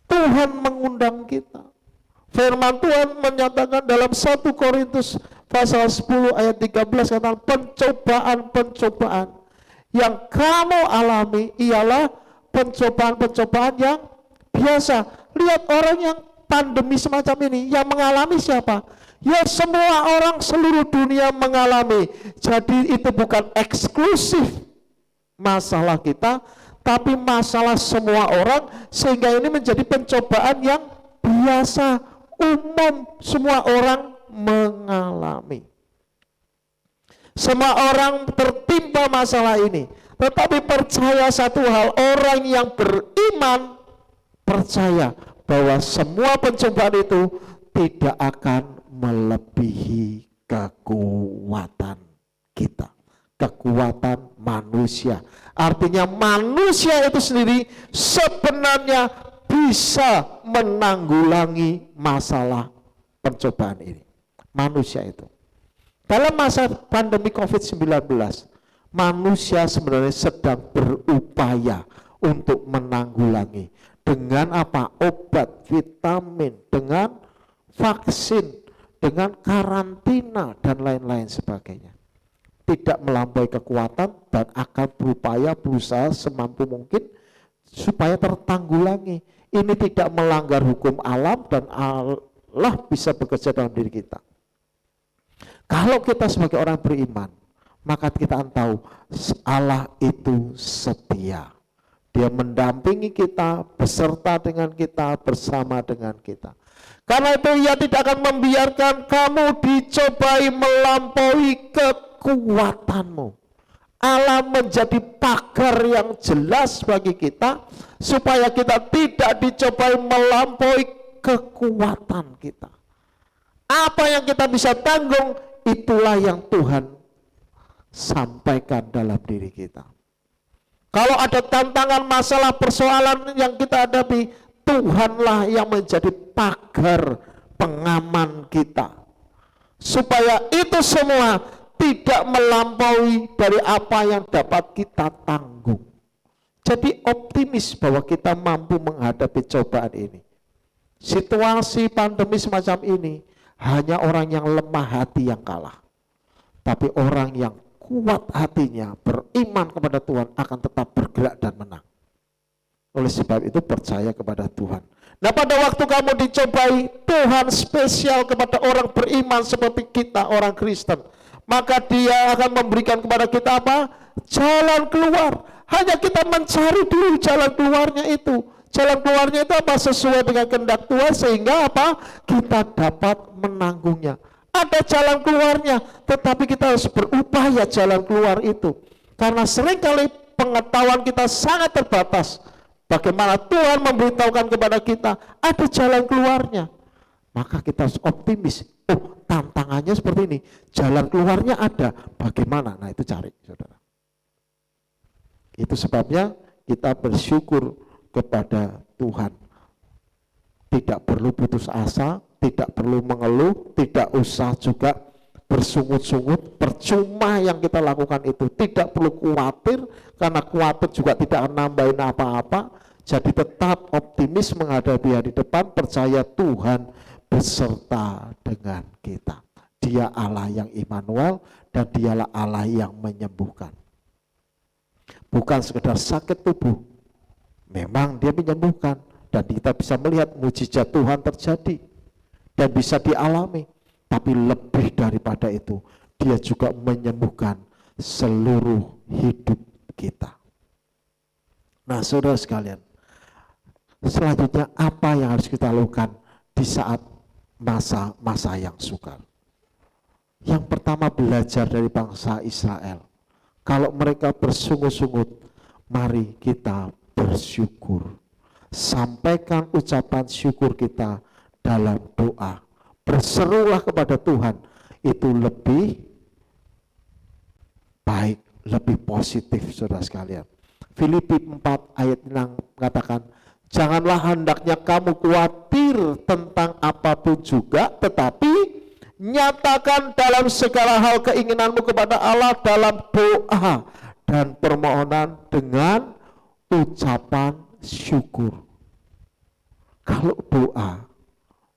Tuhan mengundang kita. Firman Tuhan menyatakan dalam 1 Korintus pasal 10 ayat 13 kata pencobaan-pencobaan yang kamu alami ialah pencobaan-pencobaan yang biasa. Lihat orang yang pandemi semacam ini, yang mengalami siapa? Ya semua orang seluruh dunia mengalami. Jadi itu bukan eksklusif masalah kita, tapi masalah semua orang, sehingga ini menjadi pencobaan yang biasa, umum, semua orang mengalami. Semua orang tertimpa masalah ini, tetapi percaya satu hal, orang yang beriman percaya bahwa semua pencobaan itu tidak akan melebihi kekuatan kita, kekuatan manusia. Artinya manusia itu sendiri sebenarnya bisa menanggulangi masalah pencobaan ini. Manusia itu. Dalam masa pandemi COVID-19, manusia sebenarnya sedang berupaya untuk menanggulangi. Dengan apa? Obat, vitamin, dengan vaksin, dengan karantina, dan lain-lain sebagainya. Tidak melampaui kekuatan dan akan berupaya berusaha semampu mungkin supaya tertanggulangi. Ini tidak melanggar hukum alam dan Allah bisa bekerja dalam diri kita. Kalau kita sebagai orang beriman, maka kita akan tahu Allah itu setia. Dia mendampingi kita, beserta dengan kita, bersama dengan kita. Karena itu Ia tidak akan membiarkan kamu dicobai melampaui kekuatanmu. Allah menjadi pagar yang jelas bagi kita, supaya kita tidak dicobai melampaui kekuatan kita. Apa yang kita bisa tanggung, itulah yang Tuhan sampaikan dalam diri kita. Kalau ada tantangan, masalah, persoalan yang kita hadapi, Tuhanlah yang menjadi pagar pengaman kita. Supaya itu semua tidak melampaui dari apa yang dapat kita tanggung. Jadi optimis bahwa kita mampu menghadapi cobaan ini. Situasi pandemi semacam ini, hanya orang yang lemah hati yang kalah. Tapi orang yang kuat hatinya, beriman kepada Tuhan, akan tetap bergerak dan menang. Oleh sebab itu percaya kepada Tuhan. Nah, pada waktu kamu dicobai, Tuhan spesial kepada orang beriman seperti kita, orang Kristen. Maka Dia akan memberikan kepada kita apa? Jalan keluar. Hanya kita mencari dulu jalan keluarnya itu. Jalan keluarnya itu apa? Sesuai dengan kehendak Tuhan, sehingga apa? Kita dapat menanggungnya. Ada jalan keluarnya, tetapi kita harus berupaya jalan keluar itu. Karena seringkali pengetahuan kita sangat terbatas. Bagaimana Tuhan memberitahukan kepada kita ada jalan keluarnya. Maka kita harus optimis. Oh, tantangannya seperti ini. Jalan keluarnya ada. Bagaimana? Nah, itu cari, saudara. Itu sebabnya kita bersyukur kepada Tuhan. Tidak perlu putus asa, tidak perlu mengeluh, tidak usah juga bersungut-sungut. Percuma yang kita lakukan itu. Tidak perlu khawatir, karena khawatir juga tidak akan nambahin apa-apa. Jadi tetap optimis menghadapi hari depan, percaya Tuhan beserta dengan kita. Dia Allah yang Immanuel, dan Dialah Allah yang menyembuhkan. Bukan sekedar sakit tubuh, memang Dia menyembuhkan, dan kita bisa melihat mujizat Tuhan terjadi dan bisa dialami. Tapi lebih daripada itu, Dia juga menyembuhkan seluruh hidup kita. Nah, saudara sekalian, selanjutnya apa yang harus kita lakukan di saat masa-masa yang sukar? Yang pertama, belajar dari bangsa Israel. Kalau mereka bersungut-sungut, mari kita bersyukur. Sampaikan ucapan syukur kita dalam doa. Berserulah kepada Tuhan. Itu lebih baik, lebih positif, saudara sekalian. Filipi 4 ayat 6 mengatakan, janganlah hendaknya kamu khawatir tentang apapun juga, tetapi nyatakan dalam segala hal keinginanmu kepada Allah dalam doa dan permohonan dengan ucapan syukur. Kalau doa,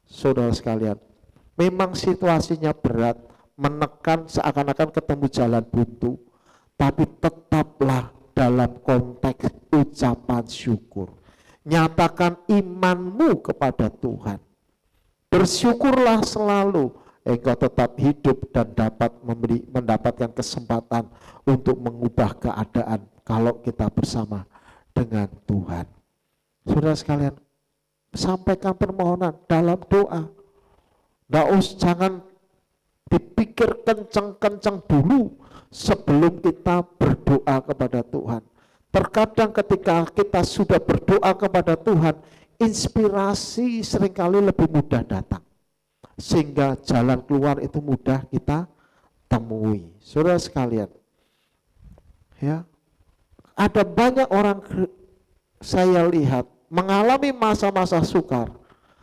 saudara sekalian, memang situasinya berat, menekan, seakan-akan ketemu jalan buntu, tapi tetaplah dalam konteks ucapan syukur. Nyatakan imanmu kepada Tuhan. Bersyukurlah selalu, engkau tetap hidup dan dapat mendapatkan kesempatan untuk mengubah keadaan kalau kita bersama dengan Tuhan. Saudara sekalian, sampaikan permohonan dalam doa. Jangan dipikir kencang-kencang dulu sebelum kita berdoa kepada Tuhan. Terkadang ketika kita sudah berdoa kepada Tuhan, inspirasi seringkali lebih mudah datang. sehingga jalan keluar itu mudah kita temui. Saudara sekalian, ya, ada banyak orang saya lihat mengalami masa-masa sukar,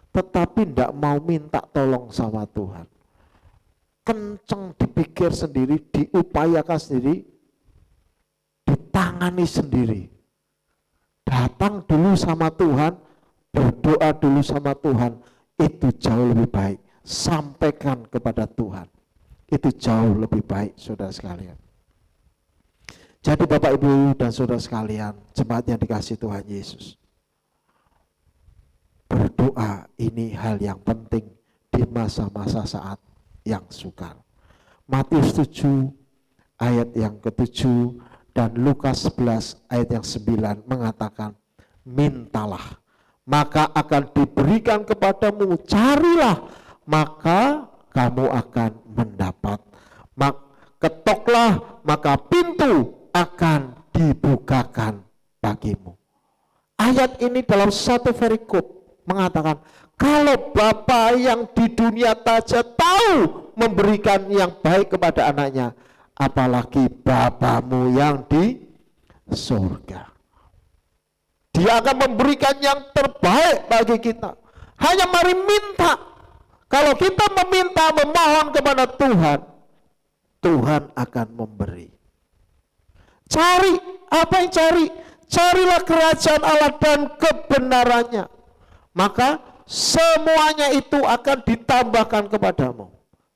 tetapi tidak mau minta tolong sama Tuhan. Kenceng dipikir sendiri, diupayakan sendiri, ditangani sendiri. Datang dulu sama Tuhan, berdoa dulu sama Tuhan, itu jauh lebih baik. Sampaikan kepada Tuhan, itu jauh lebih baik, saudara sekalian. Jadi Bapak Ibu dan saudara sekalian, jemaat yang dikasihi Tuhan Yesus, berdoa ini hal yang penting di masa-masa saat yang sukar. Matius 7 ayat yang ke-7 dan Lukas 11 ayat yang 9 mengatakan, mintalah maka akan diberikan kepadamu, carilah maka kamu akan mendapat, ketoklah maka pintu akan dibukakan bagimu. Ayat ini dalam satu perikop mengatakan, kalau Bapa yang di dunia saja tahu memberikan yang baik kepada anaknya, apalagi Bapamu yang di surga. Dia akan memberikan yang terbaik bagi kita. Hanya mari minta. Kalau kita meminta, memohon kepada Tuhan, Tuhan akan memberi. Cari, apa yang cari? Carilah kerajaan Allah dan kebenarannya, maka semuanya itu akan ditambahkan kepadamu.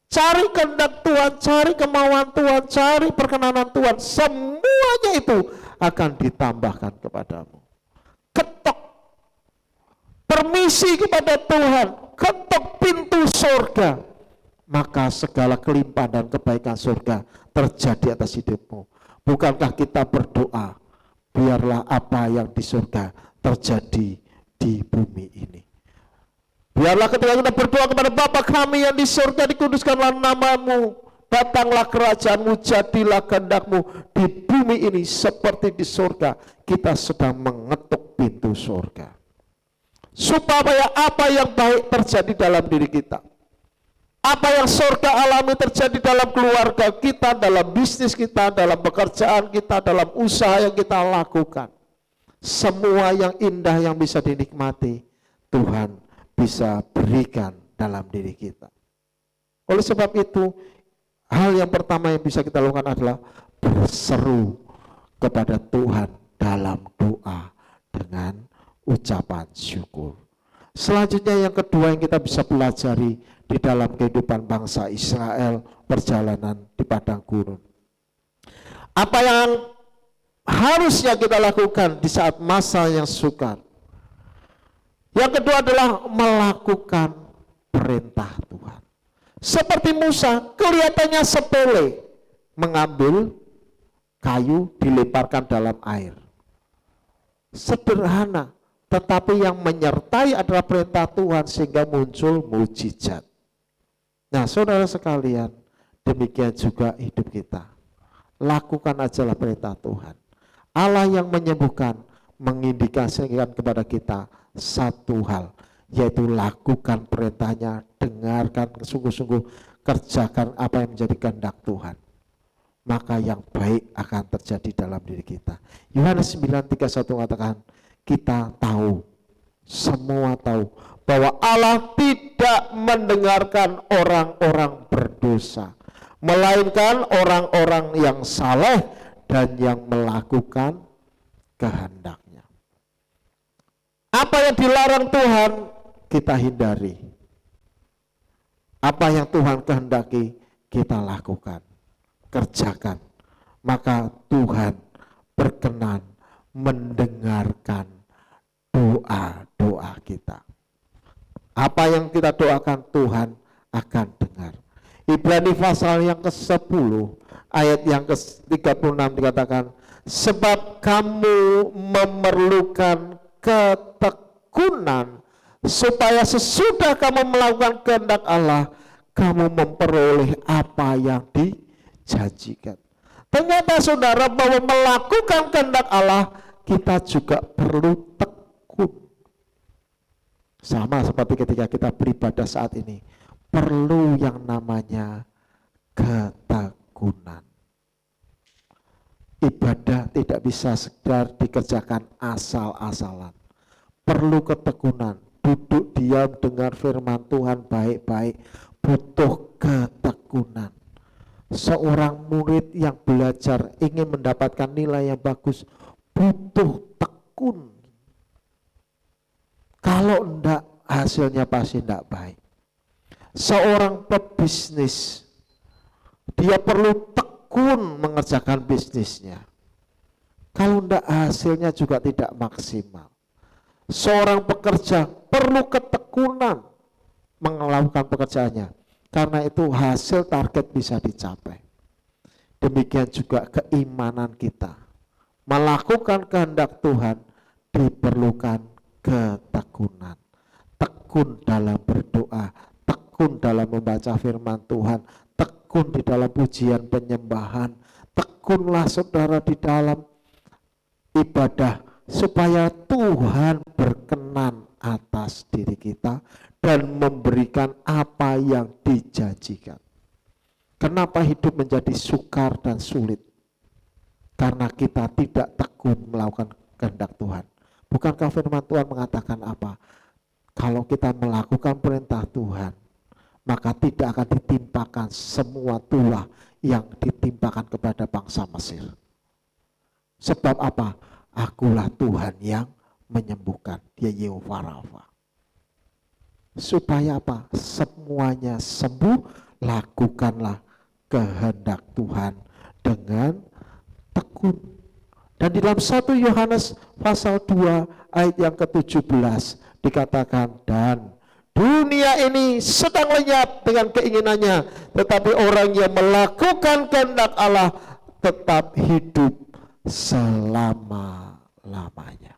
Cari kehendak Tuhan, cari kemauan Tuhan, cari perkenanan Tuhan, semuanya itu akan ditambahkan kepadamu. Ketok permisi kepada Tuhan, ketok pintu surga, maka segala kelimpahan dan kebaikan surga terjadi atas hidupmu. Bukankah kita berdoa, biarlah apa yang di surga terjadi di bumi ini. Biarlah ketika kita berdoa kepada Bapa kami yang di surga, dikuduskanlah namamu, datanglah kerajaanmu, jadilah kehendakmu di bumi ini seperti di surga. Kita sedang mengetuk pintu surga, supaya apa yang baik terjadi dalam diri kita, apa yang surga alami terjadi dalam keluarga kita, dalam bisnis kita, dalam pekerjaan kita, dalam usaha yang kita lakukan, semua yang indah yang bisa dinikmati, Tuhan bisa berikan dalam diri kita. Oleh sebab itu, hal yang pertama yang bisa kita lakukan adalah berseru kepada Tuhan dalam doa dengan ucapan syukur. Selanjutnya yang kedua yang kita bisa pelajari di dalam kehidupan bangsa Israel, perjalanan di padang gurun. Apa yang harusnya kita lakukan di saat masa yang sukar? Yang kedua adalah melakukan perintah Tuhan. Seperti Musa, kelihatannya sepele, mengambil kayu dilemparkan dalam air. Sederhana, tetapi yang menyertai adalah perintah Tuhan sehingga muncul mujizat. Nah, saudara sekalian, demikian juga hidup kita. Lakukan ajalah perintah Tuhan. Allah yang menyembuhkan mengindikasikan kepada kita satu hal, yaitu lakukan perintahnya, dengarkan sungguh-sungguh, kerjakan apa yang menjadi kehendak Tuhan. Maka yang baik akan terjadi dalam diri kita. Yohanes 9:31 mengatakan, kita tahu, semua tahu, bahwa Allah tidak mendengarkan orang-orang berdosa, melainkan orang-orang yang saleh dan yang melakukan kehendaknya. Apa yang dilarang Tuhan, kita hindari. Apa yang Tuhan kehendaki, kita lakukan, kerjakan. Maka Tuhan berkenan mendengarkan doa-doa kita. Apa yang kita doakan, Tuhan akan dengar. Ibrani pasal yang ke-10 ayat yang ke-36 dikatakan, sebab kamu memerlukan ketekunan supaya sesudah kamu melakukan kehendak Allah, kamu memperoleh apa yang dijanjikan. Ternyata saudara, bahwa melakukan kehendak Allah, kita juga perlu tekun. Sama seperti ketika kita beribadah saat ini, perlu yang namanya ketekunan. Ibadah tidak bisa sekedar dikerjakan asal-asalan. Perlu ketekunan, duduk diam dengar firman Tuhan baik-baik, butuh ketekunan. Seorang murid yang belajar ingin mendapatkan nilai yang bagus, butuh tekun. Kalau enggak, hasilnya pasti enggak baik. Seorang pebisnis, dia perlu tekun mengerjakan bisnisnya. Kalau enggak, hasilnya juga tidak maksimal. Seorang pekerja perlu ketekunan melakukan pekerjaannya, karena itu hasil target bisa dicapai. Demikian juga keimanan kita, melakukan kehendak Tuhan diperlukan ketekunan. Tekun dalam berdoa, tekun dalam membaca firman Tuhan, tekun di dalam pujian penyembahan, tekunlah saudara di dalam ibadah, supaya Tuhan berkenan atas diri kita dan memberikan apa yang dijanjikan. Kenapa hidup menjadi sukar dan sulit? Karena kita tidak tekun melakukan kehendak Tuhan. Bukankah firman Tuhan mengatakan apa? Kalau kita melakukan perintah Tuhan, maka tidak akan ditimpakan semua tulah yang ditimpakan kepada bangsa Mesir. Sebab apa? Akulah Tuhan yang menyembuhkan, dia Yehova Rafa. Supaya apa? Semuanya sembuh, lakukanlah kehendak Tuhan dengan tekun. Dan di dalam 1 Yohanes pasal 2 ayat yang ke-17 dikatakan, dan dunia ini sedang lenyap dengan keinginannya, tetapi orang yang melakukan kehendak Allah tetap hidup selama-lamanya.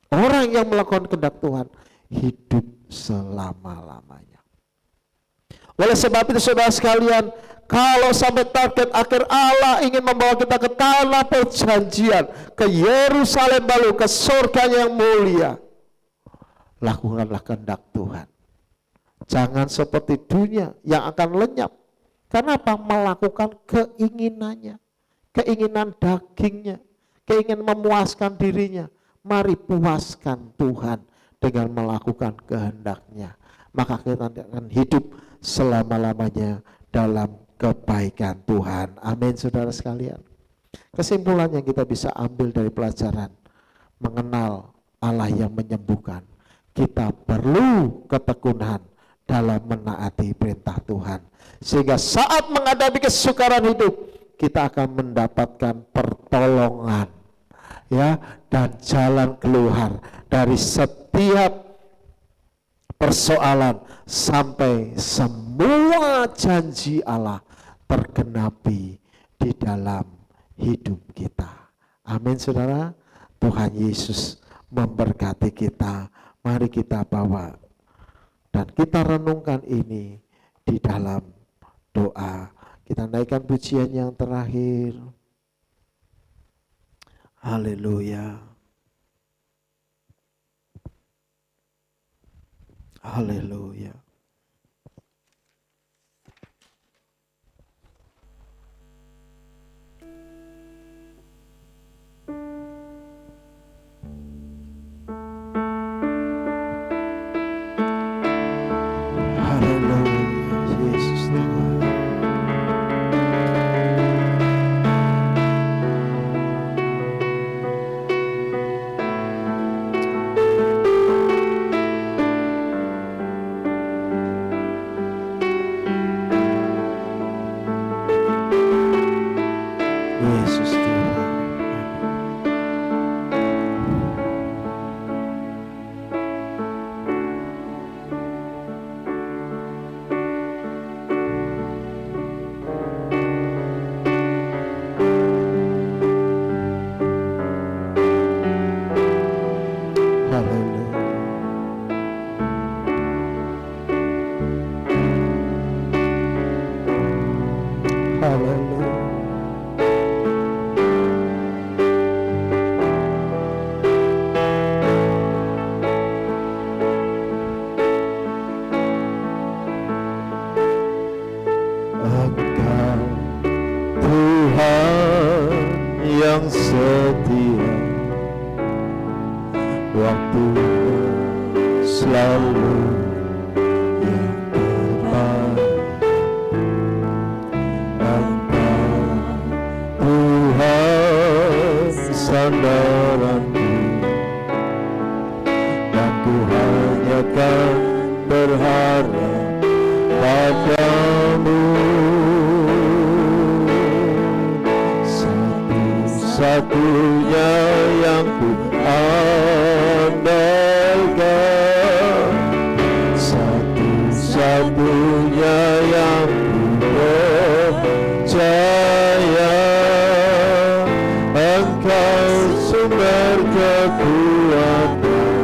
Orang yang melakukan kehendak Tuhan hidup selama-lamanya. Oleh sebab itu saudara sekalian, kalau sampai target akhir Allah ingin membawa kita ke tanah perjanjian, ke Yerusalem baru, ke surga yang mulia, lakukanlah kehendak Tuhan. Jangan seperti dunia yang akan lenyap. Karena apa? Melakukan keinginannya, keinginan dagingnya, keinginan memuaskan dirinya. Mari puaskan Tuhan dengan melakukan kehendaknya. Maka kita akan hidup selama-lamanya dalam kebaikan Tuhan. Amin saudara sekalian. Kesimpulan yang kita bisa ambil dari pelajaran mengenal Allah yang menyembuhkan, kita perlu ketekunan dalam menaati perintah Tuhan. Sehingga saat menghadapi kesukaran hidup, kita akan mendapatkan pertolongan, ya, dan jalan keluar dari setiap persoalan sampai semua janji Allah tergenapi di dalam hidup kita. Amin saudara. Tuhan Yesus memberkati kita. Mari kita bawa dan kita renungkan ini di dalam doa. Kita naikkan pujian yang terakhir. Haleluya. Haleluya. selalu yang terbaik. Engkau Tuhan sandaranku, dan ku hanya kan berharap padamu. Satu-satunya yang ku andalkan, satu-satunya yang ku percaya. Engkau sumber kekuatan,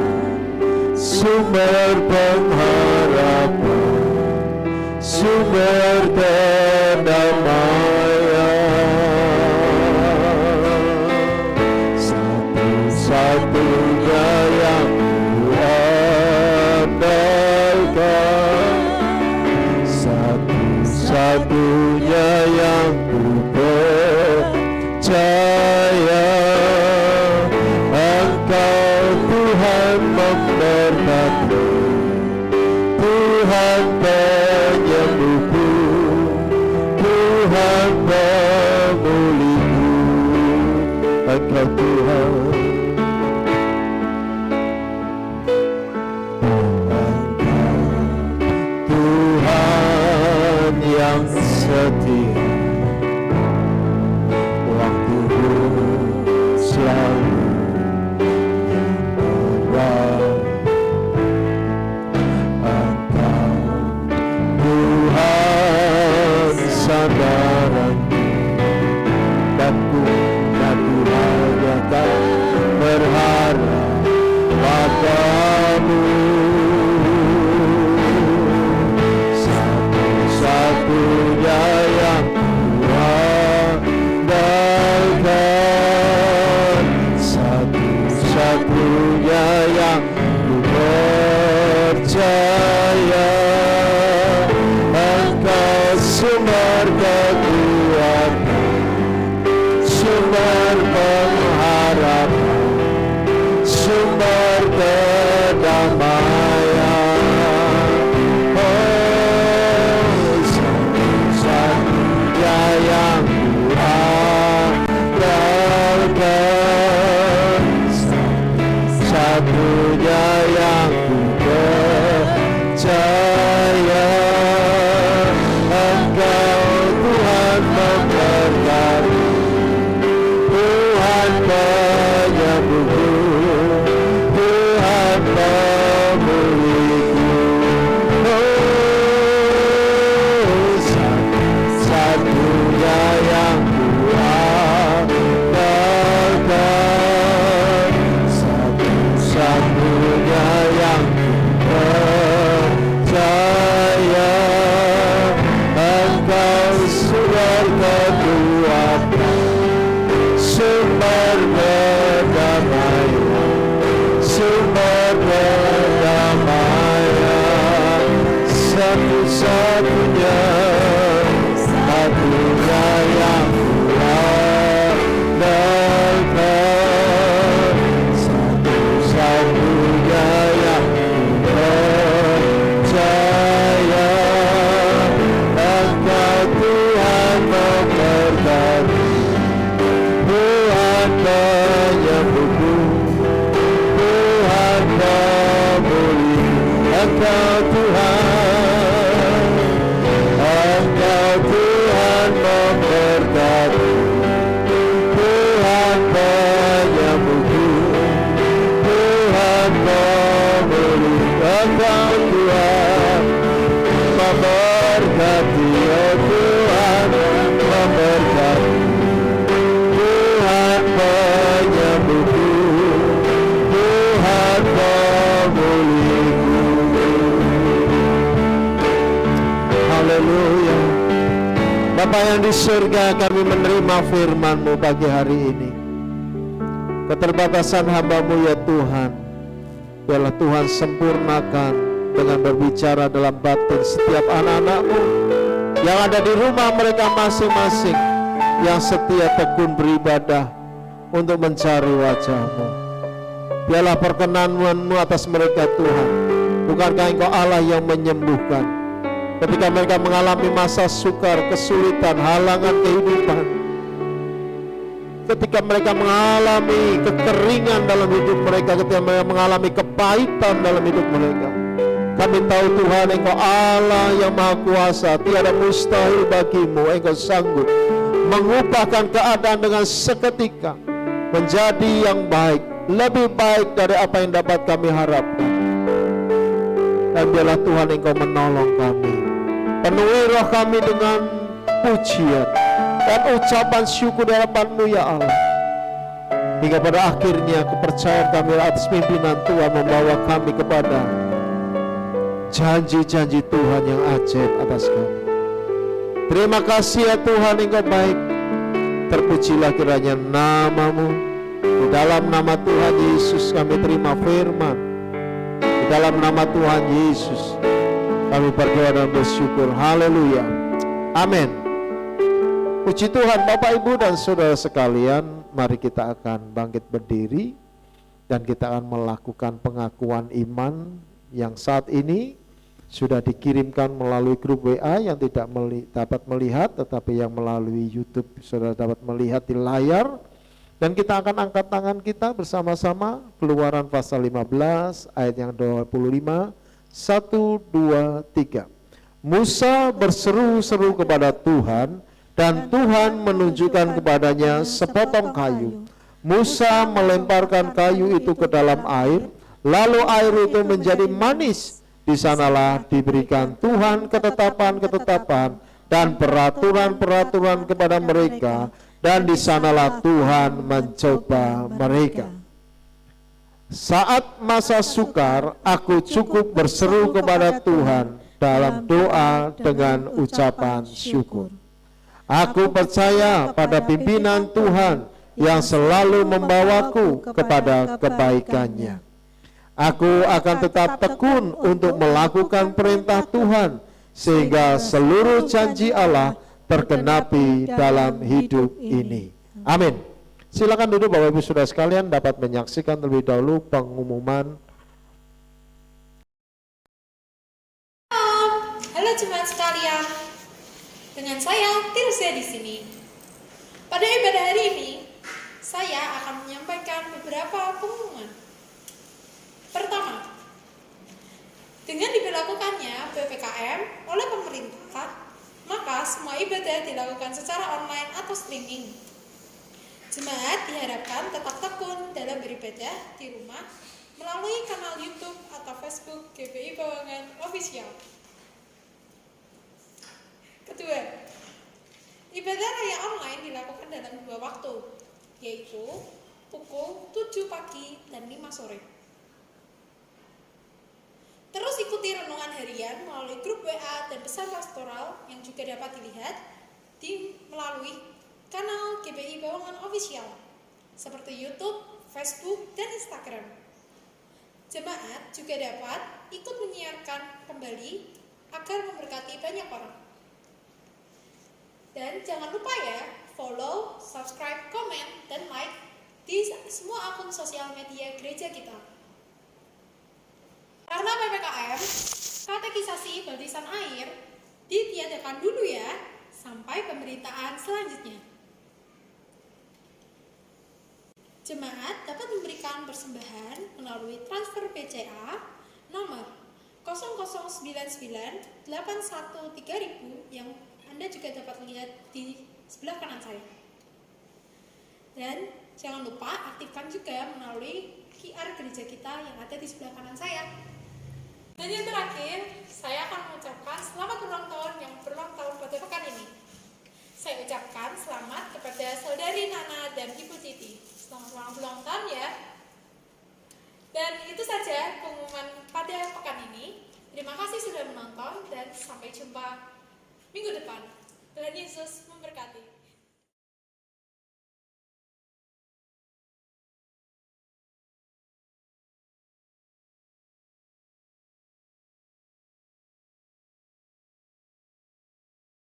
sumber pengharapan, sumber kedamaian. Satu-satunya yang ku andalkan, satu-satunya yang ku percaya. Engkau Tuhan memberkati, Tuhan penyembuhku, Tuhan pemulihku. Engkau Tuhan, Engkau Tuhan yang setia. Waktumu selalu yang terbaik. Engkau Tuhan sandaranku, dan ku hanya kan berharap padamu. Satu-satunya yang ku andalkan, satu-satunya yang ku percaya. Engkau sumber kekuatan, sumber pengharapan, sumber kedamaian. Oh, satu-satunya yang ku andalkan, satu-satunya yang ku percaya. Engkau Tuhan memberkati, Tuhan penyembuhku, Tuhan pemulihku. Oh, satu-satunya yang ku andalkan, satu-satunya yang ku percaya. Engkau sumber kekuatan, sumber kedamaian, sumber kedamaian. Satu-satunya, satunya yang ku andalkan, satu-satunya yang ku percaya. Engkau Tuhan memberkati, Tuhan penyembuhku, Tuhan pemulihku. Engkau Tuhan, Engkau Tuhan memberkati, Tuhan penyembuhku, Tuhan pemulihku. Engkau Tuhan memberkati, oh Tuhan memberkati, Tuhan penyembuhku, Tuhan pemulihku. Haleluya. Bapa yang di surga, kami menerima firman-Mu pagi hari ini. Keterbatasan hamba-Mu ya Tuhan, biarlah Tuhan sempurnakan dengan berbicara dalam batin setiap anak-anak-Mu yang ada di rumah mereka masing-masing, yang setia tekun beribadah untuk mencari wajah-Mu. Biarlah perkenan-Mu atas mereka Tuhan, Bukankah Engkau Allah yang menyembuhkan? Ketika mereka mengalami masa sukar, kesulitan, halangan kehidupan, ketika mereka mengalami kekeringan dalam hidup mereka, ketika mereka mengalami kepahitan dalam hidup mereka, kami tahu Tuhan, Engkau Allah yang Maha Kuasa, tiada mustahil bagimu. Engkau sanggup mengubahkan keadaan dengan seketika menjadi yang baik, lebih baik dari apa yang dapat kami harapkan. Dan biarlah Tuhan Engkau menolong kami, penuhi roh kami dengan pujian dan ucapan syukur di hadapan-Mu ya Allah, hingga pada akhirnya kepercayaan kami atas pimpinan Tuhan membawa kami kepada janji-janji Tuhan yang ajaib atas kami. Terima kasih ya Tuhan, Engkau baik. Terpujilah kiranya nama-Mu. Di dalam nama Tuhan Yesus kami terima firman. Di dalam nama Tuhan Yesus kami berdoa dan bersyukur. Haleluya. Amin. Puji Tuhan. Bapak, Ibu, dan saudara sekalian, mari kita akan bangkit berdiri dan kita akan melakukan pengakuan iman yang saat ini sudah dikirimkan melalui grup WA yang tidak dapat melihat, tetapi yang melalui YouTube sudah dapat melihat di layar. Dan kita akan angkat tangan kita bersama-sama. Keluaran pasal 15 ayat yang 25. 1, 2, 3. Musa berseru-seru kepada Tuhan, dan Tuhan menunjukkan kepadanya sepotong kayu. Musa melemparkan kayu itu ke dalam air, lalu air itu menjadi manis. Di sanalah diberikan Tuhan ketetapan-ketetapan dan peraturan-peraturan kepada mereka, dan di sanalah Tuhan mencoba mereka. Saat masa sukar, aku cukup berseru kepada Tuhan dalam doa dengan ucapan syukur. Aku percaya pada pimpinan Tuhan yang selalu membawaku kepada kebaikannya. Aku akan tetap tekun untuk melakukan perintah Tuhan, sehingga seluruh janji Allah tergenapi dalam hidup ini. Amin. Silakan duduk Bapak Ibu Saudara sekalian, dapat menyaksikan terlebih dahulu pengumuman. Halo jemaat sekalian, dengan saya Tirusya di sini. Pada ibadah hari ini, saya akan menyampaikan beberapa pengumuman. Pertama, dengan diberlakukannya PPKM oleh pemerintah, maka semua ibadah dilakukan secara online atau streaming. Jemaat diharapkan tetap tekun dalam beribadah di rumah melalui kanal YouTube atau Facebook GBI Bawangan Official. Kedua, ibadah raya online dilakukan dalam 2 waktu, yaitu pukul 7 pagi dan 5 sore. Terus ikuti renungan harian melalui grup WA dan pesan pastoral yang juga dapat dilihat melalui kanal GBI Bawangan Official seperti YouTube, Facebook, dan Instagram. Jemaat juga dapat ikut menyiarkan kembali agar memberkati banyak orang. Dan jangan lupa ya, follow, subscribe, komen, dan like di semua akun sosial media gereja kita. Karena PPKM, katekisasi baptisan air ditiadakan dulu ya, sampai pemberitaan selanjutnya. Jemaat dapat memberikan persembahan melalui transfer BCA nomor 0099 81 3000 yang Anda juga dapat lihat di sebelah kanan saya. Dan jangan lupa aktifkan juga melalui QR gereja kita yang ada di sebelah kanan saya. Dan yang terakhir, saya akan mengucapkan selamat ulang tahun yang berulang tahun pada pekan ini. Saya ucapkan selamat kepada saudari Nana dan Ibu Titi. Selamat ulang tahun ya. Dan itu saja pengumuman pada pekan ini. Terima kasih sudah menonton dan sampai jumpa minggu depan. Tuhan Yesus memberkati.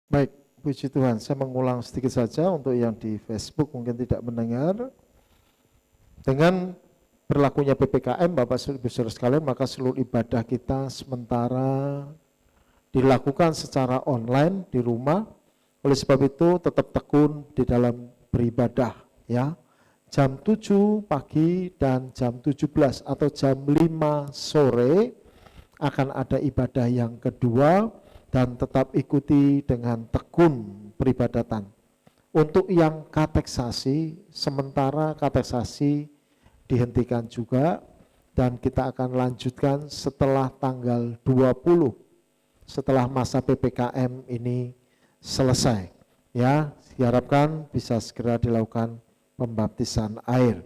Baik, puji Tuhan. Saya mengulang sedikit saja untuk yang di Facebook mungkin tidak mendengar. Dengan berlakunya PPKM, Bapak Ibu Saudara sekalian, maka seluruh ibadah kita sementara dilakukan secara online di rumah. Oleh sebab itu tetap tekun di dalam beribadah, ya. Jam 7 pagi dan jam 17 atau jam 5 sore akan ada ibadah yang kedua, dan tetap ikuti dengan tekun peribadatan. Untuk yang kateksasi, sementara kateksasi dihentikan juga, dan kita akan lanjutkan setelah tanggal 20, setelah masa PPKM ini selesai. Ya, diharapkan bisa segera dilakukan pembaptisan air.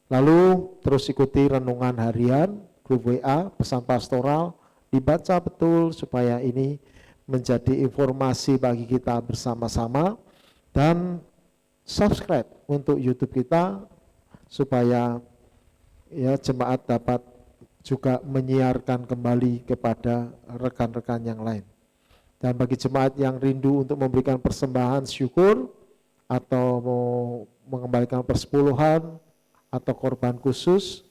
Lalu terus ikuti renungan harian, grup WA, pesan pastoral, dibaca betul supaya ini menjadi informasi bagi kita bersama-sama, dan subscribe untuk YouTube kita supaya ya jemaat dapat juga menyiarkan kembali kepada rekan-rekan yang lain. Dan bagi jemaat yang rindu untuk memberikan persembahan syukur atau mau mengembalikan persepuluhan atau korban khusus,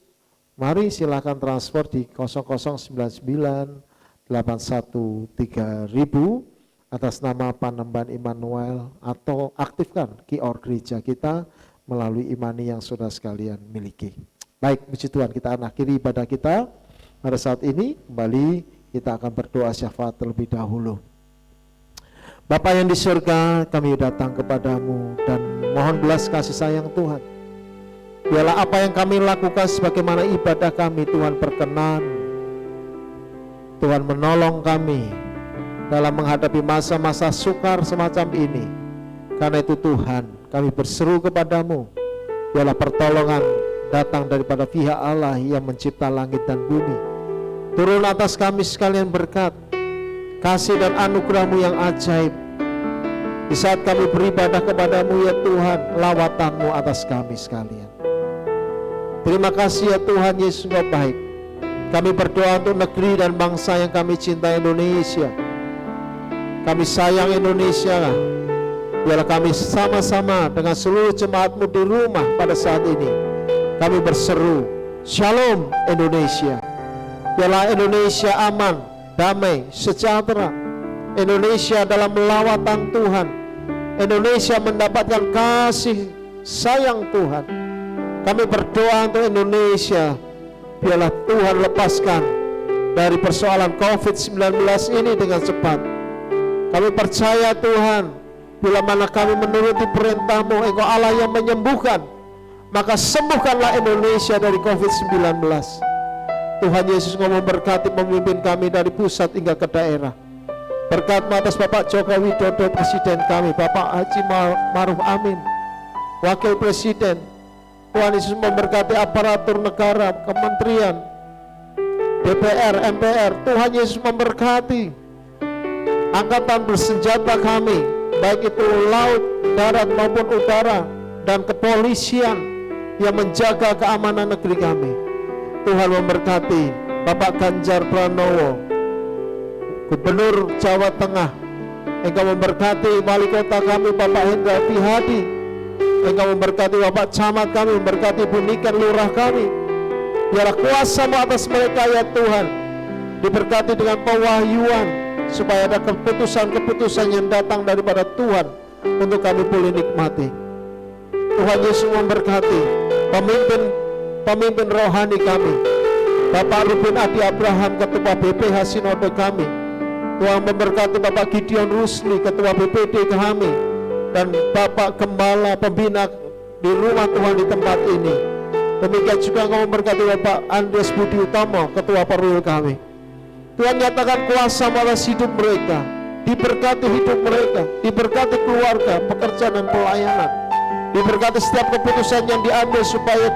mari silakan transfer di 0099 81 3000 atas nama Panembahan Immanuel, atau aktifkan QR gereja kita melalui imani yang saudara sekalian miliki. Baik, puji Tuhan, kita akan akhiri ibadah kita pada saat ini. Kembali kita akan berdoa syafaat terlebih dahulu. Bapa yang di surga, kami datang kepadamu dan mohon belas kasih sayang Tuhan. Biarlah apa yang kami lakukan sebagaimana ibadah kami, Tuhan berkenan. Tuhan menolong kami dalam menghadapi masa-masa sukar semacam ini. Karena itu Tuhan, kami berseru kepadamu, biarlah pertolongan datang daripada pihak Allah yang mencipta langit dan bumi. Turun atas kami sekalian berkat, kasih dan anugerah-Mu yang ajaib. Di saat kami beribadah kepadamu ya Tuhan, lawatan-Mu atas kami sekalian. Terima kasih ya Tuhan Yesus Engkau baik. Kami berdoa untuk negeri dan bangsa yang kami cintai, Indonesia. Kami sayang Indonesia. Biarlah kami sama-sama dengan seluruh jemaat-Mu di rumah pada saat ini, kami berseru, Shalom Indonesia. Biarlah Indonesia aman, damai, sejahtera. Indonesia dalam lawatan Tuhan. Indonesia mendapatkan kasih sayang Tuhan. Kami berdoa untuk Indonesia. Biarlah Tuhan lepaskan dari persoalan COVID-19 ini dengan cepat. Kami percaya Tuhan, bila mana kami menuruti perintah-Mu, Engkau Allah yang menyembuhkan, maka sembuhkanlah Indonesia dari COVID-19. Tuhan Yesus Engkau memberkati pemimpin kami dari pusat hingga ke daerah. Berkat-Mu atas Bapak Joko Widodo, Presiden kami, Bapak Haji Ma'ruf Amin, Wakil Presiden. Tuhan Yesus memberkati aparatur negara, kementerian, DPR, MPR. Tuhan Yesus memberkati angkatan bersenjata kami, baik itu laut, darat maupun udara, dan kepolisian yang menjaga keamanan negeri kami. Tuhan memberkati Bapak Ganjar Pranowo, Gubernur Jawa Tengah. Engkau memberkati wali kota kami Bapak Hendra Hadi. Engkau memberkati Bapak Camat kami, memberkati Bu Niken Lurah kami. Biarlah kuasa-Mu atas mereka ya Tuhan, diberkati dengan pewahyuan, supaya ada keputusan-keputusan yang datang daripada Tuhan untuk kami boleh nikmati. Tuhan Yesus memberkati pemimpin rohani kami, Bapak Ruben Adi Abraham, Ketua BPH Sinode kami. Tuhan memberkati Bapak Gideon Rusli, Ketua BPD kami, dan Bapak Gembala Pembina di rumah Tuhan di tempat ini. Demikian juga Engkau memberkati Bapak Andres Budi Utomo, Ketua Perwil kami. Tuhan nyatakan kuasa-Mu atas hidup mereka, diberkati hidup mereka, diberkati keluarga, pekerjaan dan pelayanan, diberkati setiap keputusan yang diambil supaya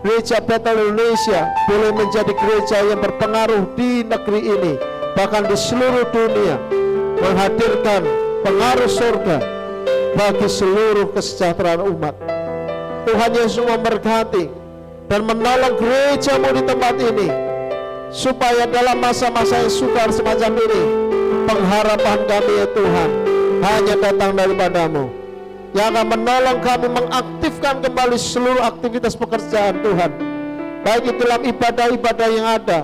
Gereja Bethel Indonesia boleh menjadi gereja yang berpengaruh di negeri ini, bahkan di seluruh dunia, menghadirkan pengaruh surga bagi seluruh kesejahteraan umat. Tuhan Yesus memberkati dan menolong gereja-Mu di tempat ini, supaya dalam masa-masa yang sukar semacam ini, pengharapan kami ya Tuhan hanya datang daripada-Mu, yang akan menolong kami mengaktifkan kembali seluruh aktivitas pekerjaan Tuhan, baik itu dalam ibadah-ibadah yang ada,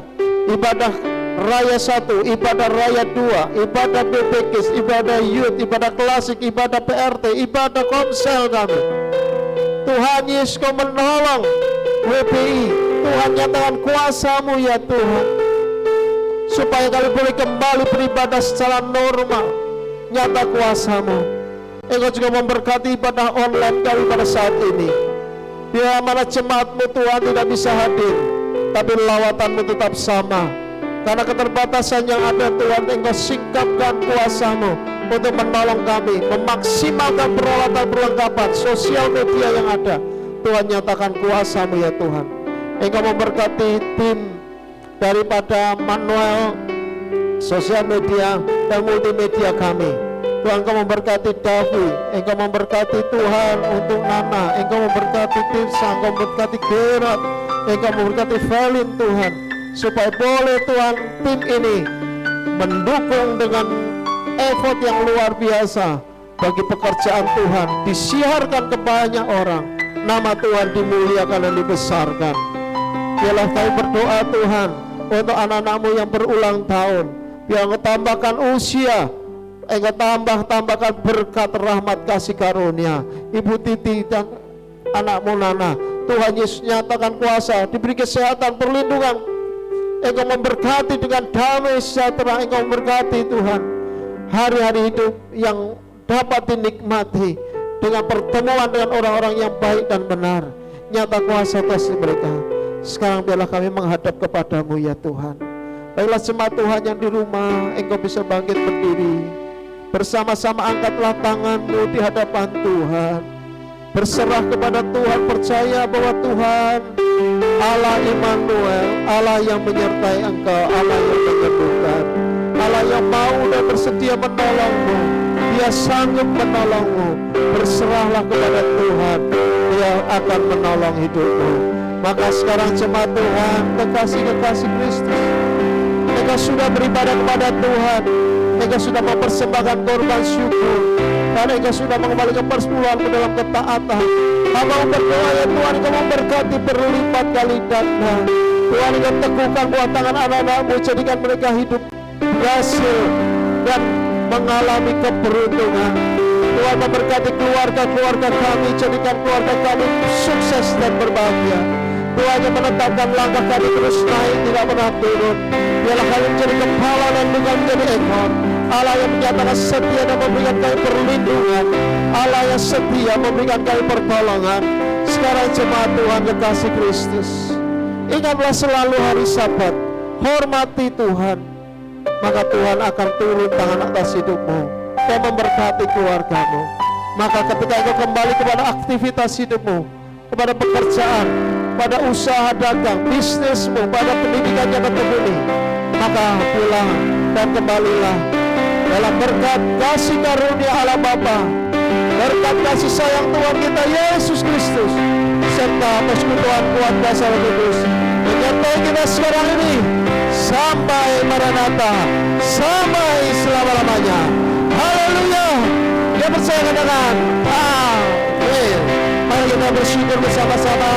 ibadah raya 1, ibadah raya 2, ibadah BPKIS, ibadah youth, ibadah klasik, ibadah PRT, ibadah komsel kami. Tuhan Yesus, Kau menolong WPI. Tuhan, nyatakan kuasa-Mu ya Tuhan, supaya kami boleh kembali beribadah secara normal. Nyata kuasa-Mu. Engkau juga memberkati ibadah online kami pada saat ini. Bila mana jemaat-Mu Tuhan tidak bisa hadir, tapi lawatan-Mu tetap sama. Karena keterbatasan yang ada Tuhan, Engkau singkapkan kuasa-Mu untuk menolong kami, memaksimalkan peralatan-perlengkapan sosial media yang ada. Tuhan, nyatakan kuasa-Mu ya Tuhan. Engkau memberkati tim daripada manual sosial media dan multimedia kami. Tuhan, Engkau memberkati Davi, Engkau memberkati Tuhan untuk Nana, Engkau memberkati Tirsa, Engkau memberkati Gerard, Engkau memberkati Valin Tuhan, supaya boleh Tuhan tim ini mendukung dengan effort yang luar biasa bagi pekerjaan Tuhan, disiarkan ke banyak orang, nama Tuhan dimuliakan dan dibesarkan. Biarlah kami berdoa Tuhan untuk anak-anak-Mu yang berulang tahun, biar Engkau tambahkan usia, Engkau tambahkan berkat, rahmat, kasih karunia. Ibu Titi dan anak-Mu Nana, Tuhan Yesus nyatakan kuasa, diberi kesehatan, perlindungan. Engkau memberkati dengan damai sejahtera. Engkau memberkati Tuhan hari-hari hidup yang dapat dinikmati dengan pertemuan dengan orang-orang yang baik dan benar. Nyata kuasa atas mereka. Sekarang biarlah kami menghadap kepada-Mu ya Tuhan. Baiklah jemaat Tuhan yang di rumah, Engkau bisa bangkit berdiri. Bersama-sama angkatlah tangan-Mu di hadapan Tuhan. Berserah kepada Tuhan, percaya bahwa Tuhan Allah Immanuel, Allah yang menyertai engkau, Allah yang menyembuhkan, Allah yang mau dan bersedia menolong-Mu. Dia sanggup menolong-Mu. Berserahlah kepada Tuhan, Dia akan menolong hidup-Mu. Maka sekarang jemaat Tuhan, kekasih-kekasih Kristus, Engkau sudah beribadah kepada Tuhan, Engkau sudah mempersembahkan korban syukur, dan Engkau sudah mengembalikan persepuluhan ke dalam ketaatan. Hamba berdoa ya Tuhan, Engkau memberkati berlipat kali ganda. Tuhan, Engkau teguhkan buah tangan anak-anak-Mu, jadikan mereka hidup berhasil dan mengalami keberuntungan. Tuhan, memberkati keluarga-keluarga kami, jadikan keluarga kami sukses dan berbahagia. Tuhan, yang menetapkan langkah kami terus naik, tidak pernah turun. Biarlah kami menjadi kepala dan bukan menjadi ekor. Allah yang menyatakan setia dan memberikan kami perlindungan, Allah yang setia memberikan kami pertolongan. Sekarang jemaat Tuhan kekasih Kristus, ingatlah selalu hari Sabat, hormati Tuhan, maka Tuhan akan turun tangan atas hidupmu dan memberkati keluargamu. Maka ketika engkau kembali kepada aktivitas hidupmu, kepada pekerjaan, pada usaha dagang, bisnismu, pada pendidikan yang tekuni, maka pulang dan kembalilah dalam berkat kasih karunia Allah Bapa, berkat kasih sayang Tuhan kita Yesus Kristus, serta persekutuan kuat kuasa Roh Kudus menyertai kita sekarang ini sampai Maranatha, sampai selama-lamanya. Haleluya. Kita percaya dengan amin. Mari kita bersyukur bersama-sama.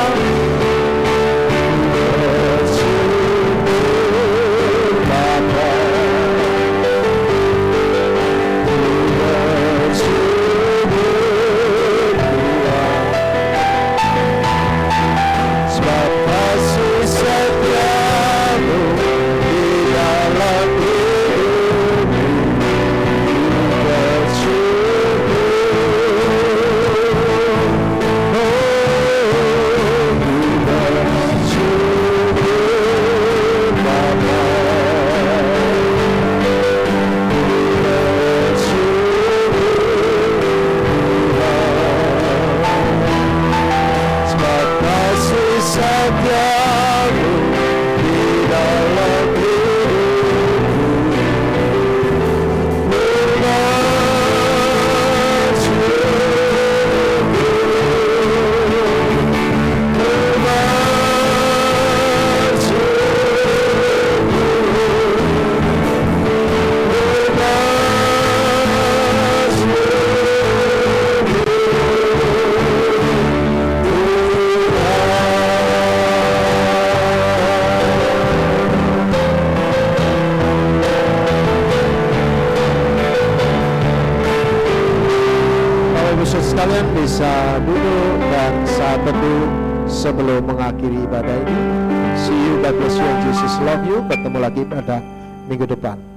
Ibu saudara sekalian bisa duduk dan saat teduh sebelum mengakhiri ibadah ini. See you, God bless you, and Jesus love you. Ketemu lagi pada minggu depan.